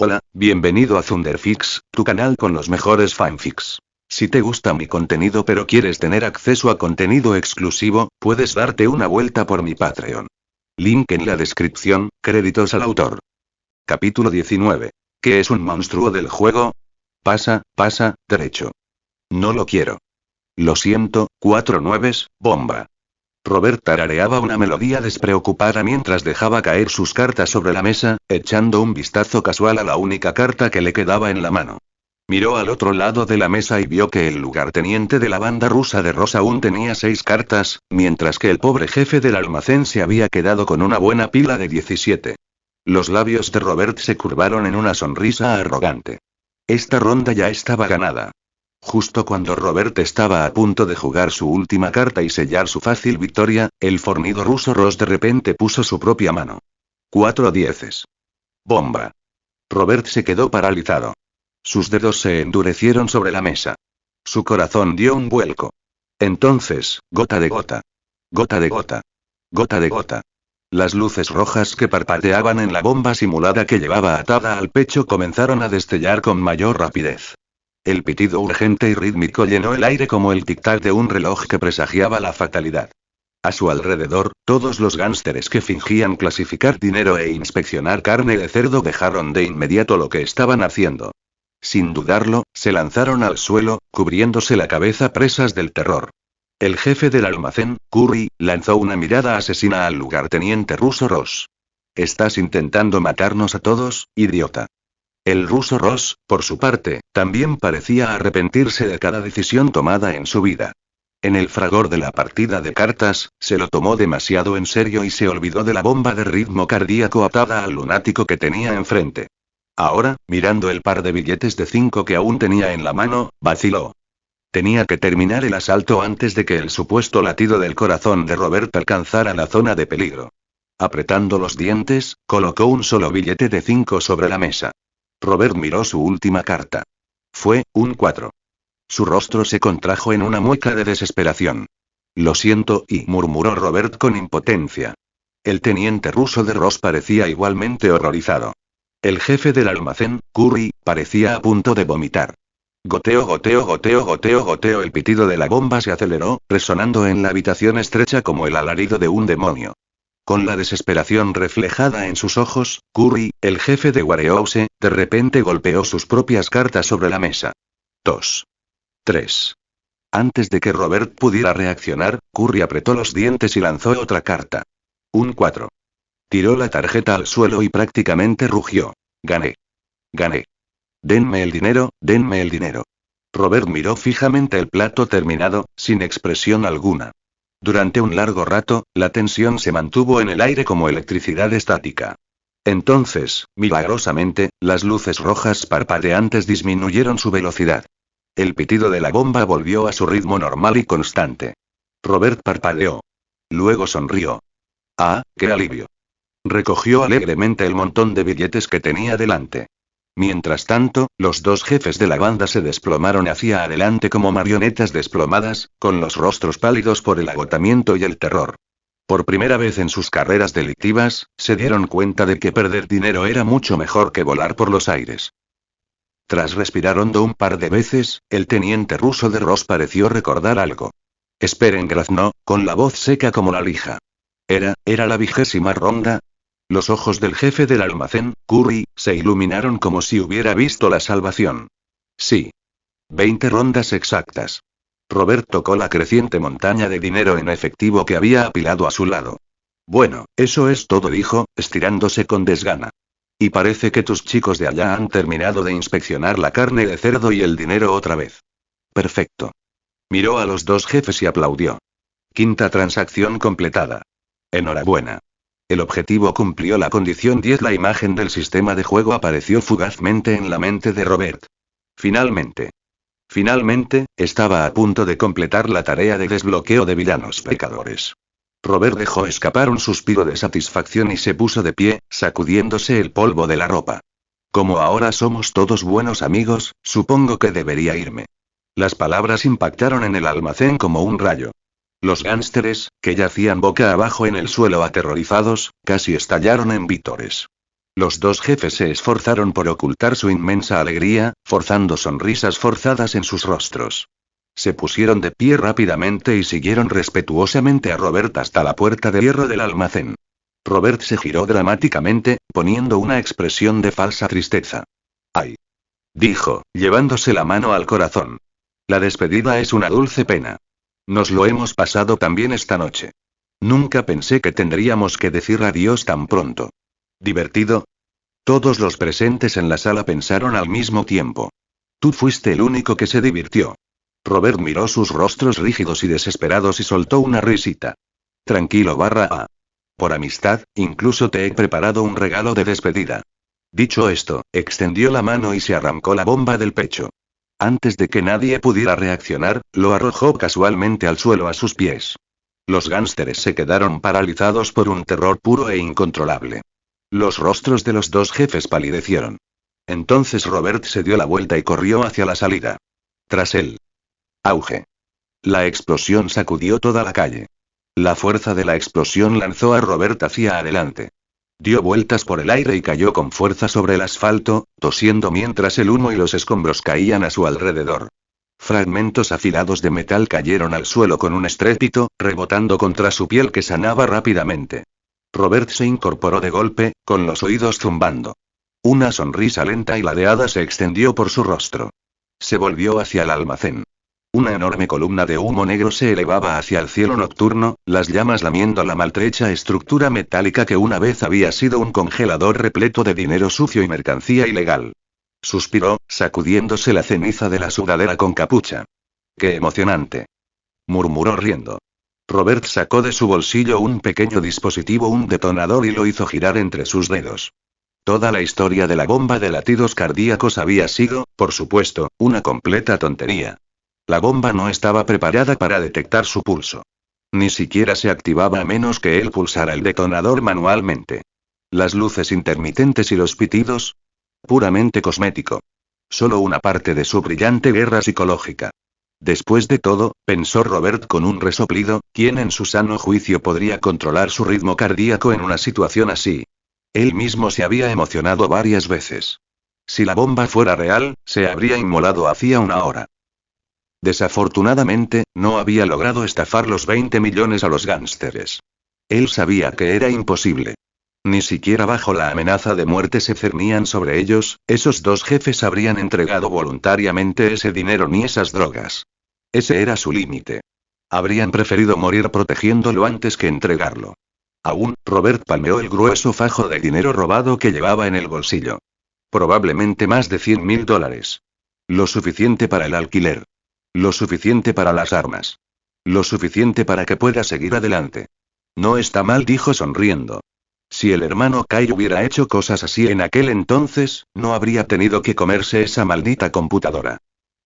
Hola, bienvenido a Thunderfix, tu canal con los mejores fanfics. Si te gusta mi contenido pero quieres tener acceso a contenido exclusivo, puedes darte una vuelta por mi Patreon. Link en la descripción, créditos al autor. Capítulo 19. ¿Qué es un monstruo del juego? Pasa, derecho. No lo quiero. Lo siento, 4 nueves, bomba. Robert tarareaba una melodía despreocupada mientras dejaba caer sus cartas sobre la mesa, echando un vistazo casual a la única carta que le quedaba en la mano. Miró al otro lado de la mesa y vio que el lugarteniente de la banda rusa de Ross aún tenía 6 cartas, mientras que el pobre jefe del almacén se había quedado con una buena pila de 17. Los labios de Robert se curvaron en una sonrisa arrogante. Esta ronda ya estaba ganada. Justo cuando Robert estaba a punto de jugar su última carta y sellar su fácil victoria, el fornido ruso Ross de repente puso su propia mano. 4 dieces. Bomba. Robert se quedó paralizado. Sus dedos se endurecieron sobre la mesa. Su corazón dio un vuelco. Entonces, gota de gota. Gota de gota. Gota de gota. Las luces rojas que parpadeaban en la bomba simulada que llevaba atada al pecho comenzaron a destellar con mayor rapidez. El pitido urgente y rítmico llenó el aire como el tic-tac de un reloj que presagiaba la fatalidad. A su alrededor, todos los gánsteres que fingían clasificar dinero e inspeccionar carne de cerdo dejaron de inmediato lo que estaban haciendo. Sin dudarlo, se lanzaron al suelo, cubriéndose la cabeza presas del terror. El jefe del almacén, Curry, lanzó una mirada asesina al lugarteniente ruso Ross. «Estás intentando matarnos a todos, idiota». El ruso Ross, por su parte, también parecía arrepentirse de cada decisión tomada en su vida. En el fragor de la partida de cartas, se lo tomó demasiado en serio y se olvidó de la bomba de ritmo cardíaco atada al lunático que tenía enfrente. Ahora, mirando el par de billetes de 5 que aún tenía en la mano, vaciló. Tenía que terminar el asalto antes de que el supuesto latido del corazón de Robert alcanzara la zona de peligro. Apretando los dientes, colocó un solo billete de 5 sobre la mesa. Robert miró su última carta. Fue un 4. Su rostro se contrajo en una mueca de desesperación. «Lo siento», murmuró Robert con impotencia. El teniente ruso de Ross parecía igualmente horrorizado. El jefe del almacén, Curry, parecía a punto de vomitar. Goteo, goteo, goteo, goteo, goteo. El pitido de la bomba se aceleró, resonando en la habitación estrecha como el alarido de un demonio. Con la desesperación reflejada en sus ojos, Curry, el jefe de Warehouse, de repente golpeó sus propias cartas sobre la mesa. 2. 3. Antes de que Robert pudiera reaccionar, Curry apretó los dientes y lanzó otra carta. Un 4. Tiró la tarjeta al suelo y prácticamente rugió. «Gané. Gané. Denme el dinero, denme el dinero». Robert miró fijamente el plato terminado, sin expresión alguna. Durante un largo rato, la tensión se mantuvo en el aire como electricidad estática. Entonces, milagrosamente, las luces rojas parpadeantes disminuyeron su velocidad. El pitido de la bomba volvió a su ritmo normal y constante. Robert parpadeó. Luego sonrió. «Ah, qué alivio». Recogió alegremente el montón de billetes que tenía delante. Mientras tanto, los dos jefes de la banda se desplomaron hacia adelante como marionetas desplomadas, con los rostros pálidos por el agotamiento y el terror. Por primera vez en sus carreras delictivas, se dieron cuenta de que perder dinero era mucho mejor que volar por los aires. Tras respirar hondo un par de veces, el teniente ruso de Ross pareció recordar algo. «Esperen», graznó, con la voz seca como la lija. ¿Era la 20ª ronda? Los ojos del jefe del almacén, Curry, se iluminaron como si hubiera visto la salvación. Sí. 20 rondas exactas. Robert tocó la creciente montaña de dinero en efectivo que había apilado a su lado. «Bueno, eso es todo», dijo, estirándose con desgana. «Y parece que tus chicos de allá han terminado de inspeccionar la carne de cerdo y el dinero otra vez». «Perfecto». Miró a los dos jefes y aplaudió. «5ª transacción completada. Enhorabuena». El objetivo cumplió la condición 10. La imagen del sistema de juego apareció fugazmente en la mente de Robert. Finalmente. Finalmente, estaba a punto de completar la tarea de desbloqueo de villanos pecadores. Robert dejó escapar un suspiro de satisfacción y se puso de pie, sacudiéndose el polvo de la ropa. «Como ahora somos todos buenos amigos, supongo que debería irme». Las palabras impactaron en el almacén como un rayo. Los gánsteres, que yacían boca abajo en el suelo aterrorizados, casi estallaron en vítores. Los dos jefes se esforzaron por ocultar su inmensa alegría, forzando sonrisas forzadas en sus rostros. Se pusieron de pie rápidamente y siguieron respetuosamente a Robert hasta la puerta de hierro del almacén. Robert se giró dramáticamente, poniendo una expresión de falsa tristeza. «Ay», dijo, llevándose la mano al corazón. «La despedida es una dulce pena. Nos lo hemos pasado tan bien esta noche. Nunca pensé que tendríamos que decir adiós tan pronto». ¿Divertido? Todos los presentes en la sala pensaron al mismo tiempo. Tú fuiste el único que se divirtió. Robert miró sus rostros rígidos y desesperados y soltó una risita. Tranquilo /A. Por amistad, incluso te he preparado un regalo de despedida. Dicho esto, extendió la mano y se arrancó la bomba del pecho. Antes de que nadie pudiera reaccionar, lo arrojó casualmente al suelo a sus pies. Los gánsteres se quedaron paralizados por un terror puro e incontrolable. Los rostros de los dos jefes palidecieron. Entonces Robert se dio la vuelta y corrió hacia la salida. Tras él. Auge. La explosión sacudió toda la calle. La fuerza de la explosión lanzó a Robert hacia adelante. Dio vueltas por el aire y cayó con fuerza sobre el asfalto, tosiendo mientras el humo y los escombros caían a su alrededor. Fragmentos afilados de metal cayeron al suelo con un estrépito, rebotando contra su piel que sanaba rápidamente. Robert se incorporó de golpe, con los oídos zumbando. Una sonrisa lenta y ladeada se extendió por su rostro. Se volvió hacia el almacén. Una enorme columna de humo negro se elevaba hacia el cielo nocturno, las llamas lamiendo la maltrecha estructura metálica que una vez había sido un congelador repleto de dinero sucio y mercancía ilegal. Suspiró, sacudiéndose la ceniza de la sudadera con capucha. ¡Qué emocionante!, murmuró riendo. Robert sacó de su bolsillo un pequeño dispositivo, un detonador, y lo hizo girar entre sus dedos. Toda la historia de la bomba de latidos cardíacos había sido, por supuesto, una completa tontería. La bomba no estaba preparada para detectar su pulso. Ni siquiera se activaba a menos que él pulsara el detonador manualmente. Las luces intermitentes y los pitidos. Puramente cosmético. Solo una parte de su brillante guerra psicológica. Después de todo, pensó Robert con un resoplido, ¿quién en su sano juicio podría controlar su ritmo cardíaco en una situación así? Él mismo se había emocionado varias veces. Si la bomba fuera real, se habría inmolado hacía una hora. Desafortunadamente, no había logrado estafar los 20 millones a los gánsteres. Él sabía que era imposible. Ni siquiera bajo la amenaza de muerte se cernían sobre ellos, esos dos jefes habrían entregado voluntariamente ese dinero ni esas drogas. Ese era su límite. Habrían preferido morir protegiéndolo antes que entregarlo. Aún, Robert palmeó el grueso fajo de dinero robado que llevaba en el bolsillo. Probablemente más de $100.000. Lo suficiente para el alquiler. Lo suficiente para las armas. Lo suficiente para que pueda seguir adelante. No está mal, dijo sonriendo. Si el hermano Kyle hubiera hecho cosas así en aquel entonces, no habría tenido que comerse esa maldita computadora.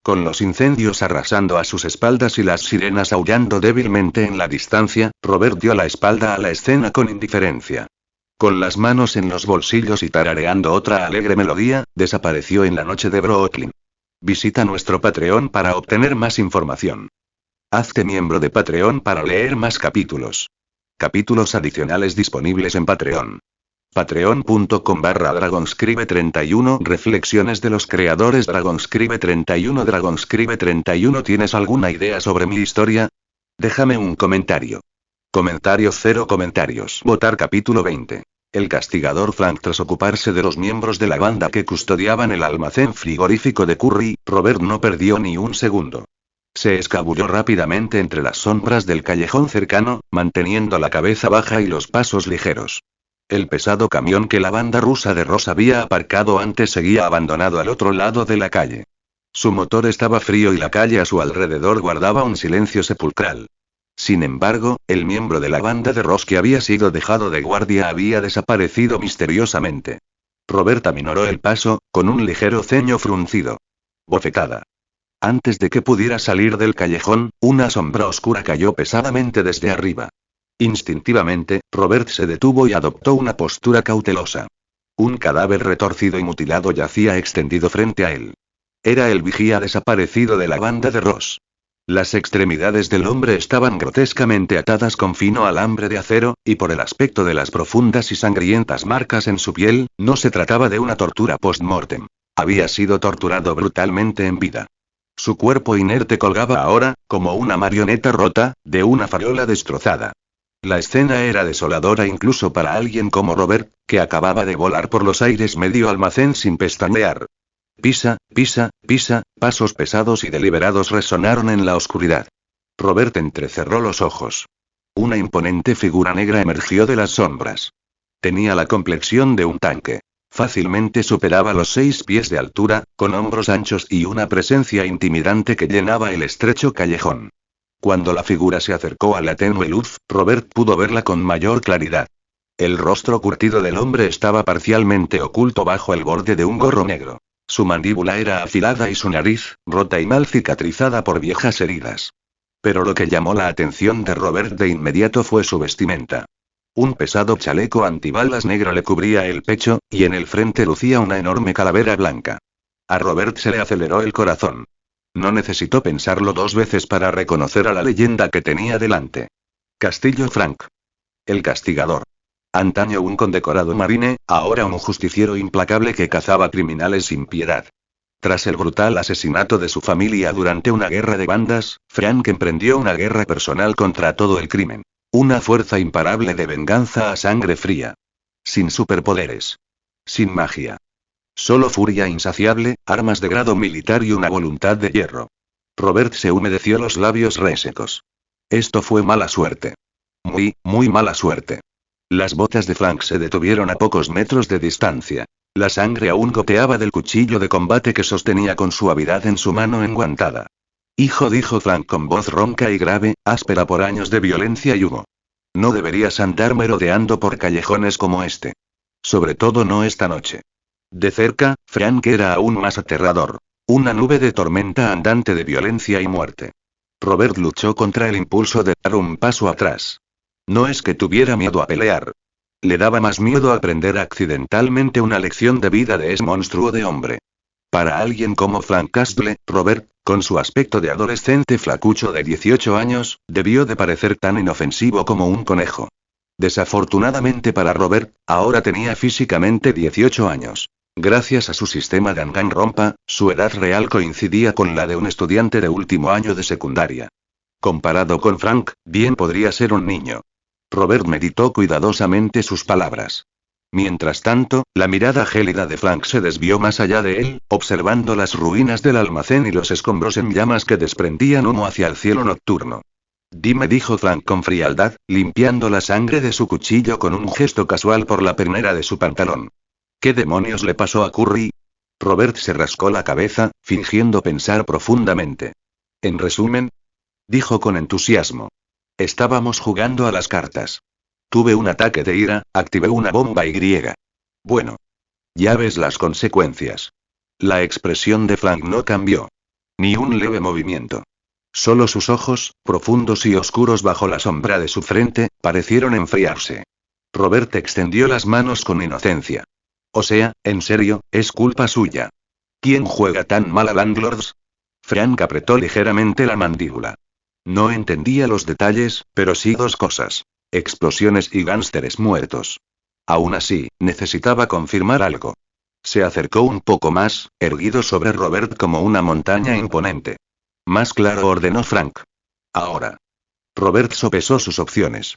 Con los incendios arrasando a sus espaldas y las sirenas aullando débilmente en la distancia, Robert dio la espalda a la escena con indiferencia. Con las manos en los bolsillos y tarareando otra alegre melodía, desapareció en la noche de Brooklyn. Visita nuestro Patreon para obtener más información. Hazte miembro de Patreon para leer más capítulos. Capítulos adicionales disponibles en Patreon. Patreon.com/Dragonscribe31. Reflexiones de los creadores. Dragonscribe31. Dragonscribe31. ¿Tienes alguna idea sobre mi historia? Déjame un comentario. Comentario 0 comentarios. Votar capítulo 20. El castigador Frank. Tras ocuparse de los miembros de la banda que custodiaban el almacén frigorífico de Curry, Robert no perdió ni un segundo. Se escabulló rápidamente entre las sombras del callejón cercano, manteniendo la cabeza baja y los pasos ligeros. El pesado camión que la banda rusa de Ross había aparcado antes seguía abandonado al otro lado de la calle. Su motor estaba frío y la calle a su alrededor guardaba un silencio sepulcral. Sin embargo, el miembro de la banda de Ross que había sido dejado de guardia había desaparecido misteriosamente. Robert aminoró el paso, con un ligero ceño fruncido. Bofetada. Antes de que pudiera salir del callejón, una sombra oscura cayó pesadamente desde arriba. Instintivamente, Robert se detuvo y adoptó una postura cautelosa. Un cadáver retorcido y mutilado yacía extendido frente a él. Era el vigía desaparecido de la banda de Ross. Las extremidades del hombre estaban grotescamente atadas con fino alambre de acero, y por el aspecto de las profundas y sangrientas marcas en su piel, no se trataba de una tortura post-mortem. Había sido torturado brutalmente en vida. Su cuerpo inerte colgaba ahora, como una marioneta rota, de una farola destrozada. La escena era desoladora incluso para alguien como Robert, que acababa de volar por los aires medio almacén sin pestañear. Pisa, pisa, pisa, pasos pesados y deliberados resonaron en la oscuridad. Robert entrecerró los ojos. Una imponente figura negra emergió de las sombras. Tenía la complexión de un tanque. Fácilmente superaba los 6 pies de altura, con hombros anchos y una presencia intimidante que llenaba el estrecho callejón. Cuando la figura se acercó a la tenue luz, Robert pudo verla con mayor claridad. El rostro curtido del hombre estaba parcialmente oculto bajo el borde de un gorro negro. Su mandíbula era afilada y su nariz, rota y mal cicatrizada por viejas heridas. Pero lo que llamó la atención de Robert de inmediato fue su vestimenta. Un pesado chaleco antibalas negro le cubría el pecho, y en el frente lucía una enorme calavera blanca. A Robert se le aceleró el corazón. No necesitó pensarlo 2 veces para reconocer a la leyenda que tenía delante. Castillo Frank. El castigador. Antaño un condecorado marine, ahora un justiciero implacable que cazaba criminales sin piedad. Tras el brutal asesinato de su familia durante una guerra de bandas, Frank emprendió una guerra personal contra todo el crimen. Una fuerza imparable de venganza a sangre fría. Sin superpoderes. Sin magia. Solo furia insaciable, armas de grado militar y una voluntad de hierro. Robert se humedeció los labios resecos. Esto fue mala suerte. Muy, muy mala suerte. Las botas de Frank se detuvieron a pocos metros de distancia. La sangre aún goteaba del cuchillo de combate que sostenía con suavidad en su mano enguantada. Hijo, dijo Frank con voz ronca y grave, áspera por años de violencia y humo. No deberías andar merodeando por callejones como este. Sobre todo no esta noche. De cerca, Frank era aún más aterrador. Una nube de tormenta andante de violencia y muerte. Robert luchó contra el impulso de dar un paso atrás. No es que tuviera miedo a pelear. Le daba más miedo aprender accidentalmente una lección de vida de ese monstruo de hombre. Para alguien como Frank Castle, Robert, con su aspecto de adolescente flacucho de 18 años, debió de parecer tan inofensivo como un conejo. Desafortunadamente para Robert, ahora tenía físicamente 18 años. Gracias a su sistema Danganronpa, su edad real coincidía con la de un estudiante de último año de secundaria. Comparado con Frank, bien podría ser un niño. Robert meditó cuidadosamente sus palabras. Mientras tanto, la mirada gélida de Frank se desvió más allá de él, observando las ruinas del almacén y los escombros en llamas que desprendían humo hacia el cielo nocturno. Dime, dijo Frank con frialdad, limpiando la sangre de su cuchillo con un gesto casual por la pernera de su pantalón. ¿Qué demonios le pasó a Curry? Robert se rascó la cabeza, fingiendo pensar profundamente. En resumen, dijo con entusiasmo. Estábamos jugando a las cartas. Tuve un ataque de ira, activé una bomba y. Bueno. Ya ves las consecuencias. La expresión de Frank no cambió. Ni un leve movimiento. Solo sus ojos, profundos y oscuros bajo la sombra de su frente, parecieron enfriarse. Robert extendió las manos con inocencia. O sea, en serio, es culpa suya. ¿Quién juega tan mal a Landlords? Frank apretó ligeramente la mandíbula. No entendía los detalles, pero sí 2 cosas. Explosiones y gánsteres muertos. Aún así, necesitaba confirmar algo. Se acercó un poco más, erguido sobre Robert como una montaña imponente. Más claro, ordenó Frank. Ahora. Robert sopesó sus opciones.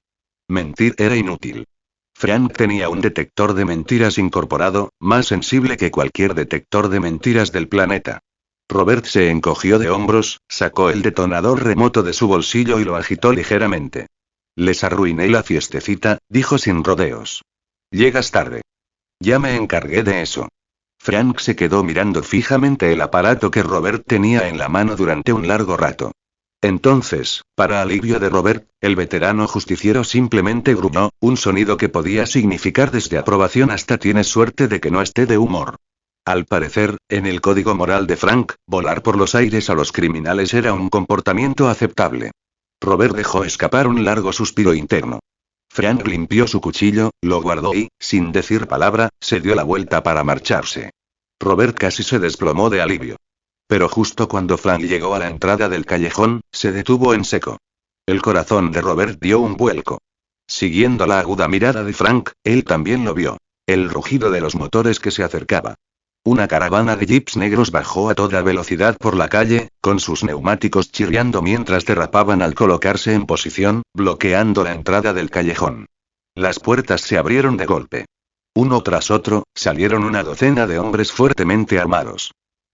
Mentir era inútil. Frank tenía un detector de mentiras incorporado, más sensible que cualquier detector de mentiras del planeta. Robert se encogió de hombros, sacó el detonador remoto de su bolsillo y lo agitó ligeramente. Les arruiné la fiestecita, dijo sin rodeos. Llegas tarde. Ya me encargué de eso. Frank se quedó mirando fijamente el aparato que Robert tenía en la mano durante un largo rato. Entonces, para alivio de Robert, el veterano justiciero simplemente gruñó, un sonido que podía significar desde aprobación hasta tienes suerte de que no esté de humor. Al parecer, en el código moral de Frank, volar por los aires a los criminales era un comportamiento aceptable. Robert dejó escapar un largo suspiro interno. Frank limpió su cuchillo, lo guardó y, sin decir palabra, se dio la vuelta para marcharse. Robert casi se desplomó de alivio. Pero justo cuando Frank llegó a la entrada del callejón, se detuvo en seco. El corazón de Robert dio un vuelco. Siguiendo la aguda mirada de Frank, él también lo vio. El rugido de los motores que se acercaba. Una caravana de jeeps negros bajó a toda velocidad por la calle, con sus neumáticos chirriando mientras derrapaban al colocarse en posición, bloqueando la entrada del callejón. Las puertas se abrieron de golpe. Uno tras otro, salieron una docena de hombres fuertemente armados.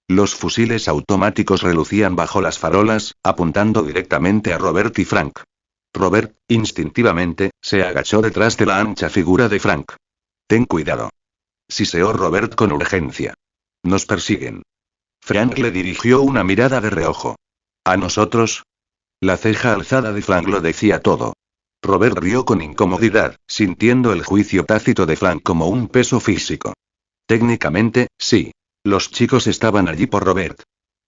Los fusiles automáticos relucían bajo las farolas, apuntando directamente a Robert y Frank. Robert, instintivamente, se agachó detrás de la ancha figura de Frank. «Ten cuidado», siseó Robert con urgencia. «Nos persiguen». Frank le dirigió una mirada de reojo. «¿A nosotros?». La ceja alzada de Frank lo decía todo. Robert rió con incomodidad, sintiendo el juicio tácito de Frank como un peso físico. Técnicamente, sí. Los chicos estaban allí por Robert.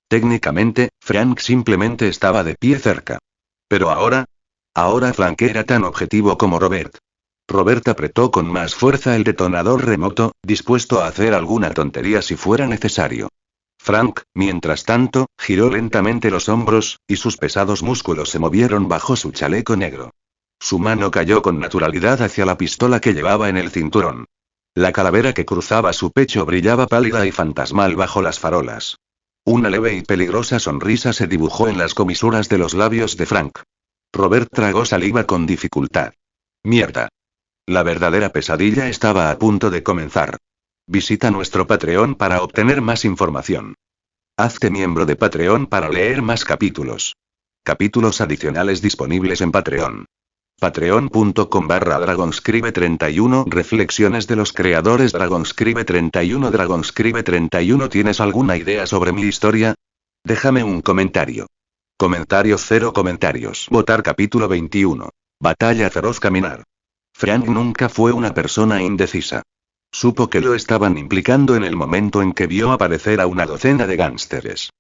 Técnicamente, Frank simplemente estaba de pie cerca. Pero ahora... Ahora Frank era tan objetivo como Robert. Robert apretó con más fuerza el detonador remoto, dispuesto a hacer alguna tontería si fuera necesario. Frank, mientras tanto, giró lentamente los hombros, y sus pesados músculos se movieron bajo su chaleco negro. Su mano cayó con naturalidad hacia la pistola que llevaba en el cinturón. La calavera que cruzaba su pecho brillaba pálida y fantasmal bajo las farolas. Una leve y peligrosa sonrisa se dibujó en las comisuras de los labios de Frank. Robert tragó saliva con dificultad. Mierda. La verdadera pesadilla estaba a punto de comenzar. Visita nuestro Patreon para obtener más información. Hazte miembro de Patreon para leer más capítulos. Capítulos adicionales disponibles en Patreon. Patreon.com/Dragonscribe31 Reflexiones de los creadores Dragonscribe31 Dragonscribe31 ¿Tienes alguna idea sobre mi historia? Déjame un comentario. Comentario 0 comentarios. Votar capítulo 21. Batalla feroz caminar. Frank nunca fue una persona indecisa. Supo que lo estaban implicando en el momento en que vio aparecer a una docena de gánsteres.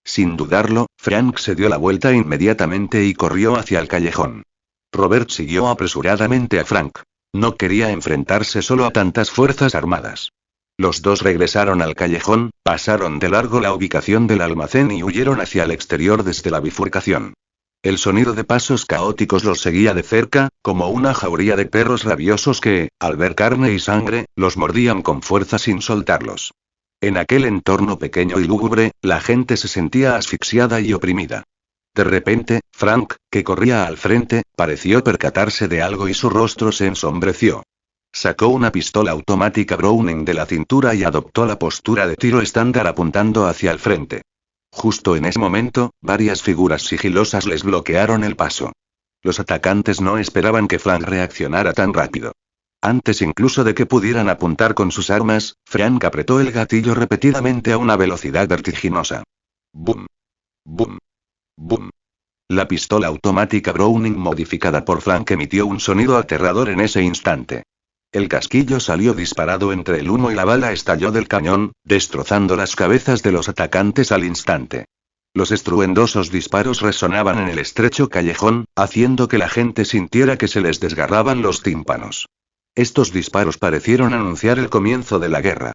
Sin dudarlo, Frank se dio la vuelta inmediatamente y corrió hacia el callejón. Robert siguió apresuradamente a Frank. No quería enfrentarse solo a tantas fuerzas armadas. Los dos regresaron al callejón, pasaron de largo la ubicación del almacén y huyeron hacia el exterior desde la bifurcación. El sonido de pasos caóticos los seguía de cerca, como una jauría de perros rabiosos que, al ver carne y sangre, los mordían con fuerza sin soltarlos. En aquel entorno pequeño y lúgubre, la gente se sentía asfixiada y oprimida. De repente, Frank, que corría al frente, pareció percatarse de algo y su rostro se ensombreció. Sacó una pistola automática Browning de la cintura y adoptó la postura de tiro estándar apuntando hacia el frente. Justo en ese momento, varias figuras sigilosas les bloquearon el paso. Los atacantes no esperaban que Frank reaccionara tan rápido. Antes incluso de que pudieran apuntar con sus armas, Frank apretó el gatillo repetidamente a una velocidad vertiginosa. ¡Bum! ¡Bum! ¡Bum! La pistola automática Browning modificada por Frank emitió un sonido aterrador en ese instante. El casquillo salió disparado entre el humo y la bala estalló del cañón, destrozando las cabezas de los atacantes al instante. Los estruendosos disparos resonaban en el estrecho callejón, haciendo que la gente sintiera que se les desgarraban los tímpanos. Estos disparos parecieron anunciar el comienzo de la guerra.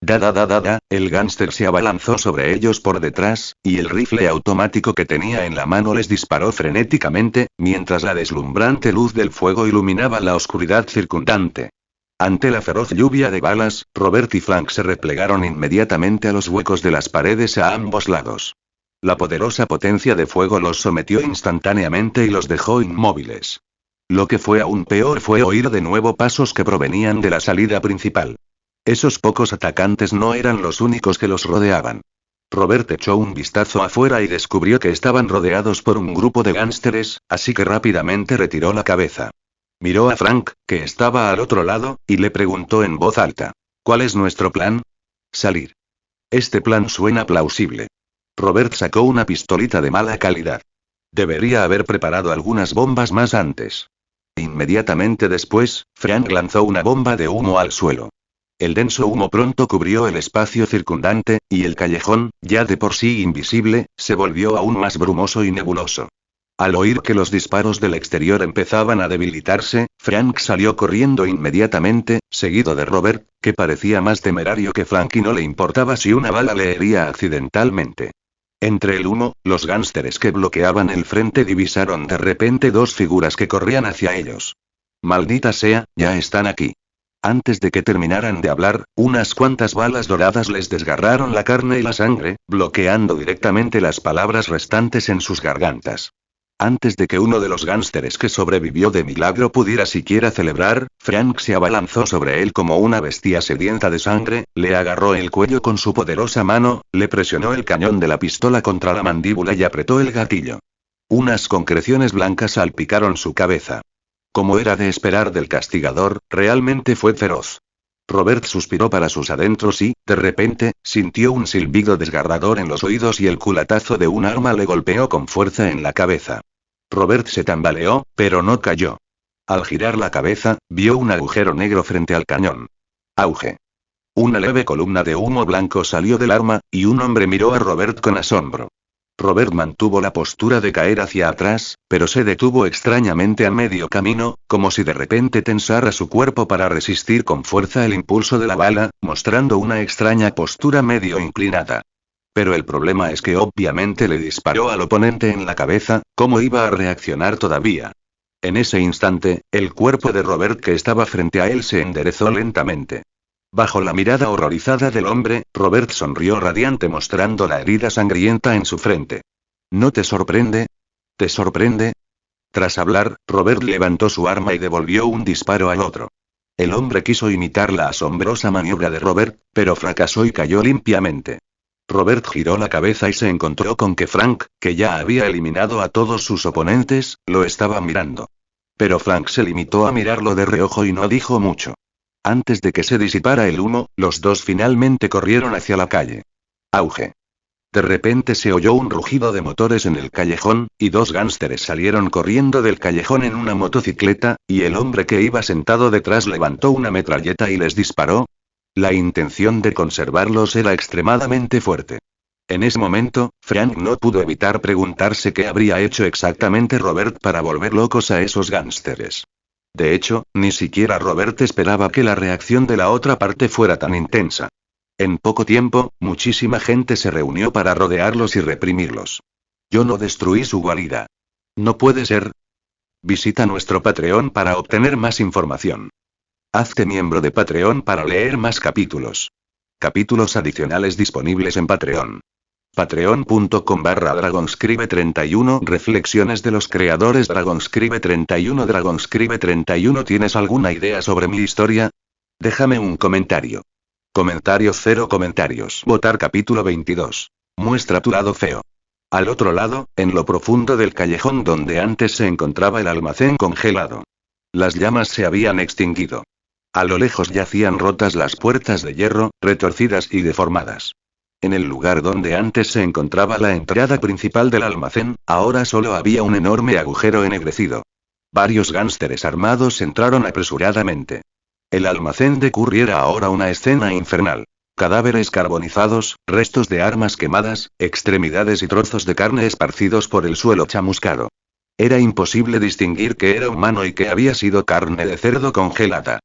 El gánster se abalanzó sobre ellos por detrás, y el rifle automático que tenía en la mano les disparó frenéticamente, mientras la deslumbrante luz del fuego iluminaba la oscuridad circundante. Ante la feroz lluvia de balas, Robert y Frank se replegaron inmediatamente a los huecos de las paredes a ambos lados. La poderosa potencia de fuego los sometió instantáneamente y los dejó inmóviles. Lo que fue aún peor fue oír de nuevo pasos que provenían de la salida principal. Esos pocos atacantes no eran los únicos que los rodeaban. Robert echó un vistazo afuera y descubrió que estaban rodeados por un grupo de gánsteres, así que rápidamente retiró la cabeza. Miró a Frank, que estaba al otro lado, y le preguntó en voz alta. ¿Cuál es nuestro plan? Salir. Este plan suena plausible. Robert sacó una pistolita de mala calidad. Debería haber preparado algunas bombas más antes. Inmediatamente después, Frank lanzó una bomba de humo al suelo. El denso humo pronto cubrió el espacio circundante, y el callejón, ya de por sí invisible, se volvió aún más brumoso y nebuloso. Al oír que los disparos del exterior empezaban a debilitarse, Frank salió corriendo inmediatamente, seguido de Robert, que parecía más temerario que Frank y no le importaba si una bala le hería accidentalmente. Entre el humo, los gánsteres que bloqueaban el frente divisaron de repente dos figuras que corrían hacia ellos. Maldita sea, ya están aquí. Antes de que terminaran de hablar, unas cuantas balas doradas les desgarraron la carne y la sangre, bloqueando directamente las palabras restantes en sus gargantas. Antes de que uno de los gánsteres que sobrevivió de milagro pudiera siquiera celebrar, Frank se abalanzó sobre él como una bestia sedienta de sangre, le agarró el cuello con su poderosa mano, le presionó el cañón de la pistola contra la mandíbula y apretó el gatillo. Unas concreciones blancas salpicaron su cabeza. Como era de esperar del castigador, realmente fue feroz. Robert suspiró para sus adentros y, de repente, sintió un silbido desgarrador en los oídos y el culatazo de un arma le golpeó con fuerza en la cabeza. Robert se tambaleó, pero no cayó. Al girar la cabeza, vio un agujero negro frente al cañón. Auge. Una leve columna de humo blanco salió del arma, y un hombre miró a Robert con asombro. Robert mantuvo la postura de caer hacia atrás, pero se detuvo extrañamente a medio camino, como si de repente tensara su cuerpo para resistir con fuerza el impulso de la bala, mostrando una extraña postura medio inclinada. Pero el problema es que obviamente le disparó al oponente en la cabeza, ¿cómo iba a reaccionar todavía? En ese instante, el cuerpo de Robert que estaba frente a él se enderezó lentamente. Bajo la mirada horrorizada del hombre, Robert sonrió radiante mostrando la herida sangrienta en su frente. ¿No te sorprende? ¿Te sorprende? Tras hablar, Robert levantó su arma y devolvió un disparo al otro. El hombre quiso imitar la asombrosa maniobra de Robert, pero fracasó y cayó limpiamente. Robert giró la cabeza y se encontró con que Frank, que ya había eliminado a todos sus oponentes, lo estaba mirando. Pero Frank se limitó a mirarlo de reojo y no dijo mucho. Antes de que se disipara el humo, los dos finalmente corrieron hacia la calle. Auge. De repente se oyó un rugido de motores en el callejón, y dos gánsteres salieron corriendo del callejón en una motocicleta, y el hombre que iba sentado detrás levantó una metralleta y les disparó. La intención de conservarlos era extremadamente fuerte. En ese momento, Frank no pudo evitar preguntarse qué habría hecho exactamente Robert para volver locos a esos gánsteres. De hecho, ni siquiera Robert esperaba que la reacción de la otra parte fuera tan intensa. En poco tiempo, muchísima gente se reunió para rodearlos y reprimirlos. Yo no destruí su guarida. No puede ser. Visita nuestro Patreon para obtener más información. Hazte miembro de Patreon para leer más capítulos. Capítulos adicionales disponibles en Patreon. Patreon.com/Dragonscribe31 Reflexiones de los creadores Dragonscribe31 Dragonscribe31 ¿Tienes alguna idea sobre mi historia? Déjame un comentario. Comentario 0 comentarios. Votar capítulo 22. Muestra tu lado feo. Al otro lado, en lo profundo del callejón donde antes se encontraba el almacén congelado. Las llamas se habían extinguido. A lo lejos yacían rotas las puertas de hierro, retorcidas y deformadas. En el lugar donde antes se encontraba la entrada principal del almacén, ahora solo había un enorme agujero ennegrecido. Varios gánsteres armados entraron apresuradamente. El almacén de Curry era ahora una escena infernal. Cadáveres carbonizados, restos de armas quemadas, extremidades y trozos de carne esparcidos por el suelo chamuscado. Era imposible distinguir qué era humano y qué había sido carne de cerdo congelada.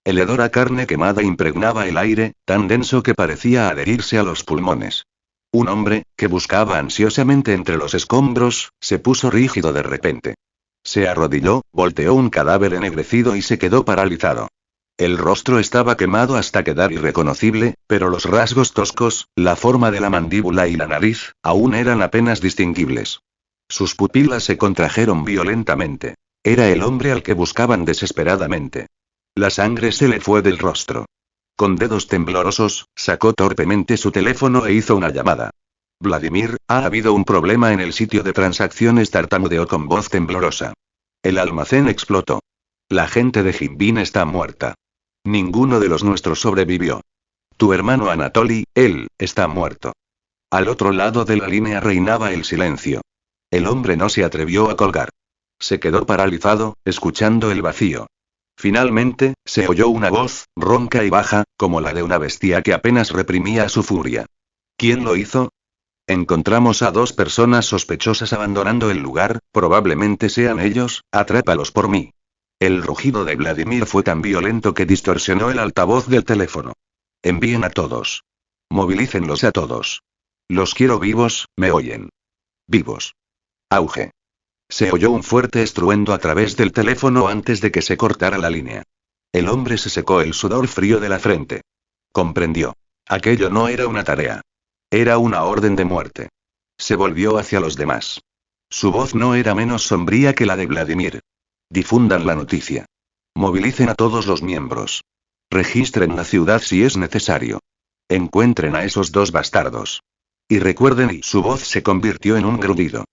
El hedor a carne quemada impregnaba el aire, tan denso que parecía adherirse a los pulmones. Un hombre, que buscaba ansiosamente entre los escombros, se puso rígido de repente. Se arrodilló, volteó un cadáver ennegrecido y se quedó paralizado. El rostro estaba quemado hasta quedar irreconocible, pero los rasgos toscos, la forma de la mandíbula y la nariz, aún eran apenas distinguibles. Sus pupilas se contrajeron violentamente. Era el hombre al que buscaban desesperadamente. La sangre se le fue del rostro. Con dedos temblorosos, sacó torpemente su teléfono e hizo una llamada. Vladimir, ha habido un problema en el sitio de transacciones, tartamudeó con voz temblorosa. El almacén explotó. La gente de Himbin está muerta. Ninguno de los nuestros sobrevivió. Tu hermano Anatoly, él, está muerto. Al otro lado de la línea reinaba el silencio. El hombre no se atrevió a colgar. Se quedó paralizado, escuchando el vacío. Finalmente, se oyó una voz, ronca y baja, como la de una bestia que apenas reprimía su furia. ¿Quién lo hizo? Encontramos a dos personas sospechosas abandonando el lugar, probablemente sean ellos, atrápalos por mí. El rugido de Vladimir fue tan violento que distorsionó el altavoz del teléfono. Envíen a todos. Movilícenlos a todos. Los quiero vivos, ¿me oyen? Vivos. Auge. Se oyó un fuerte estruendo a través del teléfono antes de que se cortara la línea. El hombre se secó el sudor frío de la frente. Comprendió. Aquello no era una tarea. Era una orden de muerte. Se volvió hacia los demás. Su voz no era menos sombría que la de Vladimir. Difundan la noticia. Movilicen a todos los miembros. Registren la ciudad si es necesario. Encuentren a esos dos bastardos. Y recuerden, y su voz se convirtió en un grudido.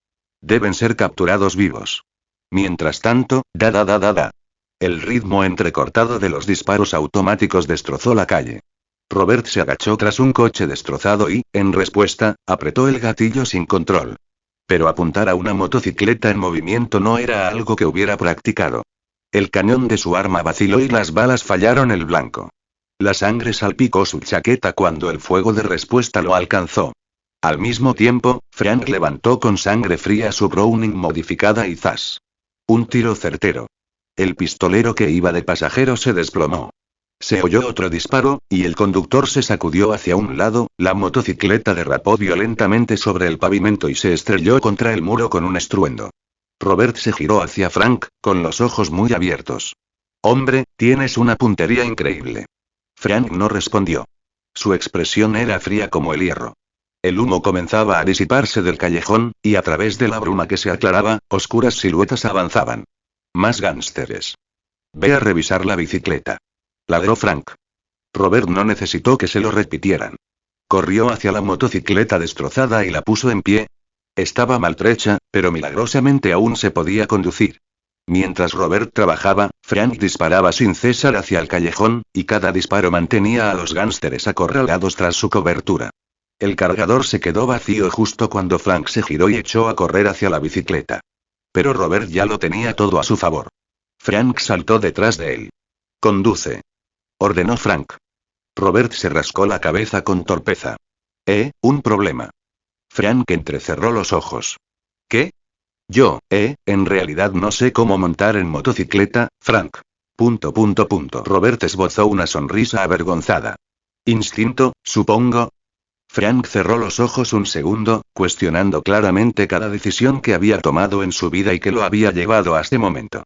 Deben ser capturados vivos. Mientras tanto, da. El ritmo entrecortado de los disparos automáticos destrozó la calle. Robert se agachó tras un coche destrozado y, en respuesta, apretó el gatillo sin control. Pero apuntar a una motocicleta en movimiento no era algo que hubiera practicado. El cañón de su arma vaciló y las balas fallaron el blanco. La sangre salpicó su chaqueta cuando el fuego de respuesta lo alcanzó. Al mismo tiempo, Frank levantó con sangre fría su Browning modificada y ¡zas! Un tiro certero. El pistolero que iba de pasajero se desplomó. Se oyó otro disparo, y el conductor se sacudió hacia un lado, la motocicleta derrapó violentamente sobre el pavimento y se estrelló contra el muro con un estruendo. Robert se giró hacia Frank, con los ojos muy abiertos. Hombre, tienes una puntería increíble. Frank no respondió. Su expresión era fría como el hierro. El humo comenzaba a disiparse del callejón, y a través de la bruma que se aclaraba, oscuras siluetas avanzaban. Más gánsteres. Ve a revisar la bicicleta. Ladró Frank. Robert no necesitó que se lo repitieran. Corrió hacia la motocicleta destrozada y la puso en pie. Estaba maltrecha, pero milagrosamente aún se podía conducir. Mientras Robert trabajaba, Frank disparaba sin cesar hacia el callejón, y cada disparo mantenía a los gánsteres acorralados tras su cobertura. El cargador se quedó vacío justo cuando Frank se giró y echó a correr hacia la bicicleta. Pero Robert ya lo tenía todo a su favor. Frank saltó detrás de él. Conduce. Ordenó Frank. Robert se rascó la cabeza con torpeza. Un problema. Frank entrecerró los ojos. ¿Qué? Yo, en realidad no sé cómo montar en motocicleta, Frank. Robert esbozó una sonrisa avergonzada. Instinto, supongo. Frank cerró los ojos un segundo, cuestionando claramente cada decisión que había tomado en su vida y que lo había llevado a este momento.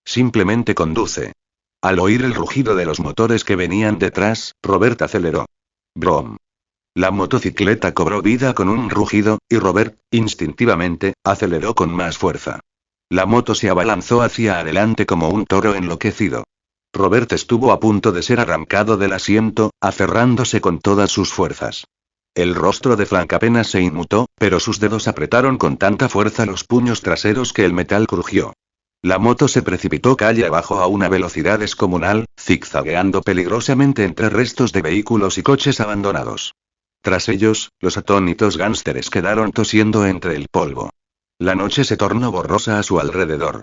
Simplemente conduce. Al oír el rugido de los motores que venían detrás, Robert aceleró. Brom. La motocicleta cobró vida con un rugido, y Robert, instintivamente, aceleró con más fuerza. La moto se abalanzó hacia adelante como un toro enloquecido. Robert estuvo a punto de ser arrancado del asiento, aferrándose con todas sus fuerzas. El rostro de Frank apenas se inmutó, pero sus dedos apretaron con tanta fuerza los puños traseros que el metal crujió. La moto se precipitó calle abajo a una velocidad descomunal, zigzagueando peligrosamente entre restos de vehículos y coches abandonados. Tras ellos, los atónitos gánsteres quedaron tosiendo entre el polvo. La noche se tornó borrosa a su alrededor.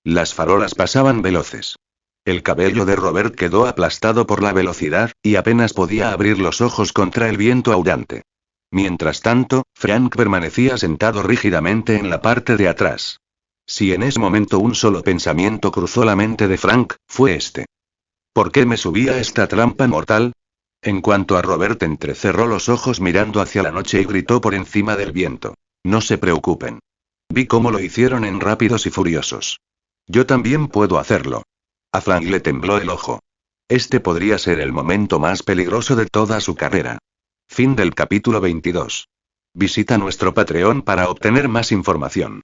Las farolas pasaban veloces. El cabello de Robert quedó aplastado por la velocidad, y apenas podía abrir los ojos contra el viento aullante. Mientras tanto, Frank permanecía sentado rígidamente en la parte de atrás. Si en ese momento un solo pensamiento cruzó la mente de Frank, fue este. ¿Por qué me subí a esta trampa mortal? En cuanto a Robert, entrecerró los ojos mirando hacia la noche y gritó por encima del viento. No se preocupen. Vi cómo lo hicieron en Rápidos y Furiosos. Yo también puedo hacerlo. A Frank le tembló el ojo. Este podría ser el momento más peligroso de toda su carrera. Fin del capítulo 22. Visita nuestro Patreon para obtener más información.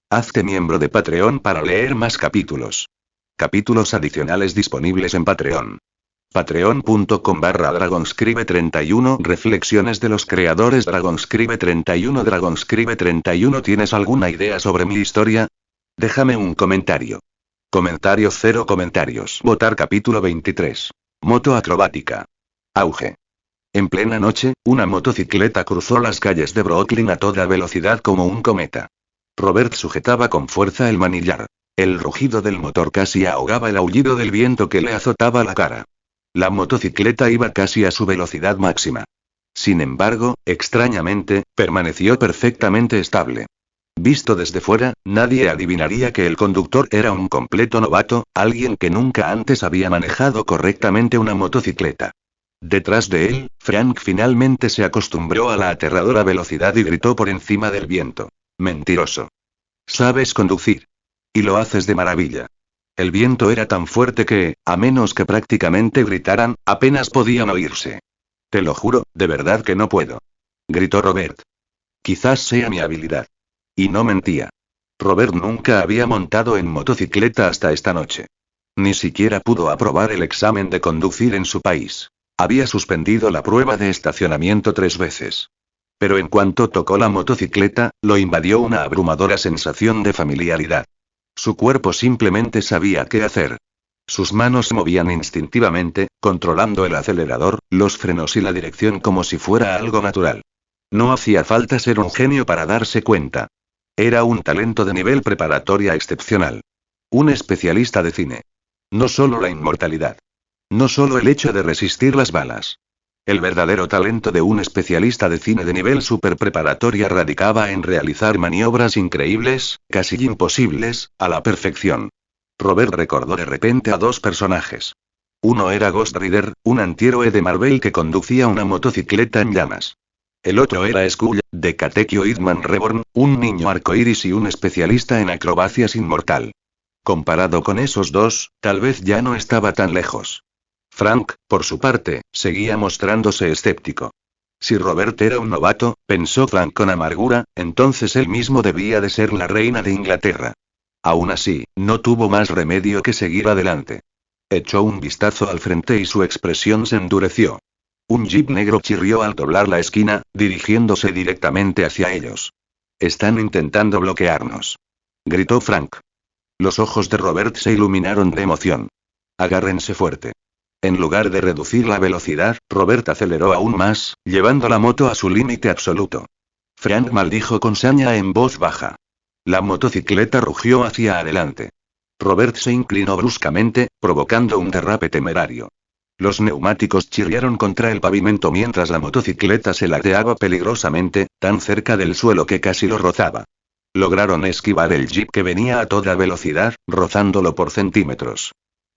Hazte miembro de Patreon para leer más capítulos. Capítulos adicionales disponibles en Patreon. Patreon.com/Dragonscribe31 Reflexiones de los creadores Dragonscribe31 Dragonscribe31 ¿Tienes alguna idea sobre mi historia? Déjame un comentario. Comentario 0 comentarios. Votar capítulo 23. Moto acrobática. Auge. En plena noche, una motocicleta cruzó las calles de Brooklyn a toda velocidad como un cometa. Robert sujetaba con fuerza el manillar. El rugido del motor casi ahogaba el aullido del viento que le azotaba la cara. La motocicleta iba casi a su velocidad máxima. Sin embargo, extrañamente, permaneció perfectamente estable. Visto desde fuera, nadie adivinaría que el conductor era un completo novato, alguien que nunca antes había manejado correctamente una motocicleta. Detrás de él, Frank finalmente se acostumbró a la aterradora velocidad y gritó por encima del viento. Mentiroso. Sabes conducir. Y lo haces de maravilla. El viento era tan fuerte que, a menos que prácticamente gritaran, apenas podían oírse. Te lo juro, de verdad que no puedo. Gritó Robert. Quizás sea mi habilidad. Y no mentía. Robert nunca había montado en motocicleta hasta esta noche. Ni siquiera pudo aprobar el examen de conducir en su país. Había suspendido la prueba de estacionamiento 3 veces. Pero en cuanto tocó la motocicleta, lo invadió una abrumadora sensación de familiaridad. Su cuerpo simplemente sabía qué hacer. Sus manos se movían instintivamente, controlando el acelerador, los frenos y la dirección como si fuera algo natural. No hacía falta ser un genio para darse cuenta. Era un talento de nivel preparatoria excepcional. Un especialista de cine. No solo la inmortalidad. No solo el hecho de resistir las balas. El verdadero talento de un especialista de cine de nivel super preparatoria radicaba en realizar maniobras increíbles, casi imposibles, a la perfección. Robert recordó de repente a 2 personajes. Uno era Ghost Rider, un antihéroe de Marvel que conducía una motocicleta en llamas. El otro era Skull, de Katekyo Hitman Reborn, un niño arcoíris y un especialista en acrobacias inmortal. Comparado con esos 2, tal vez ya no estaba tan lejos. Frank, por su parte, seguía mostrándose escéptico. Si Robert era un novato, pensó Frank con amargura, entonces él mismo debía de ser la reina de Inglaterra. Aún así, no tuvo más remedio que seguir adelante. Echó un vistazo al frente y su expresión se endureció. Un jeep negro chirrió al doblar la esquina, dirigiéndose directamente hacia ellos. Están intentando bloquearnos. Gritó Frank. Los ojos de Robert se iluminaron de emoción. Agárrense fuerte. En lugar de reducir la velocidad, Robert aceleró aún más, llevando la moto a su límite absoluto. Frank maldijo con saña en voz baja. La motocicleta rugió hacia adelante. Robert se inclinó bruscamente, provocando un derrape temerario. Los neumáticos chirriaron contra el pavimento mientras la motocicleta se ladeaba peligrosamente, tan cerca del suelo que casi lo rozaba. Lograron esquivar el jeep que venía a toda velocidad, rozándolo por centímetros.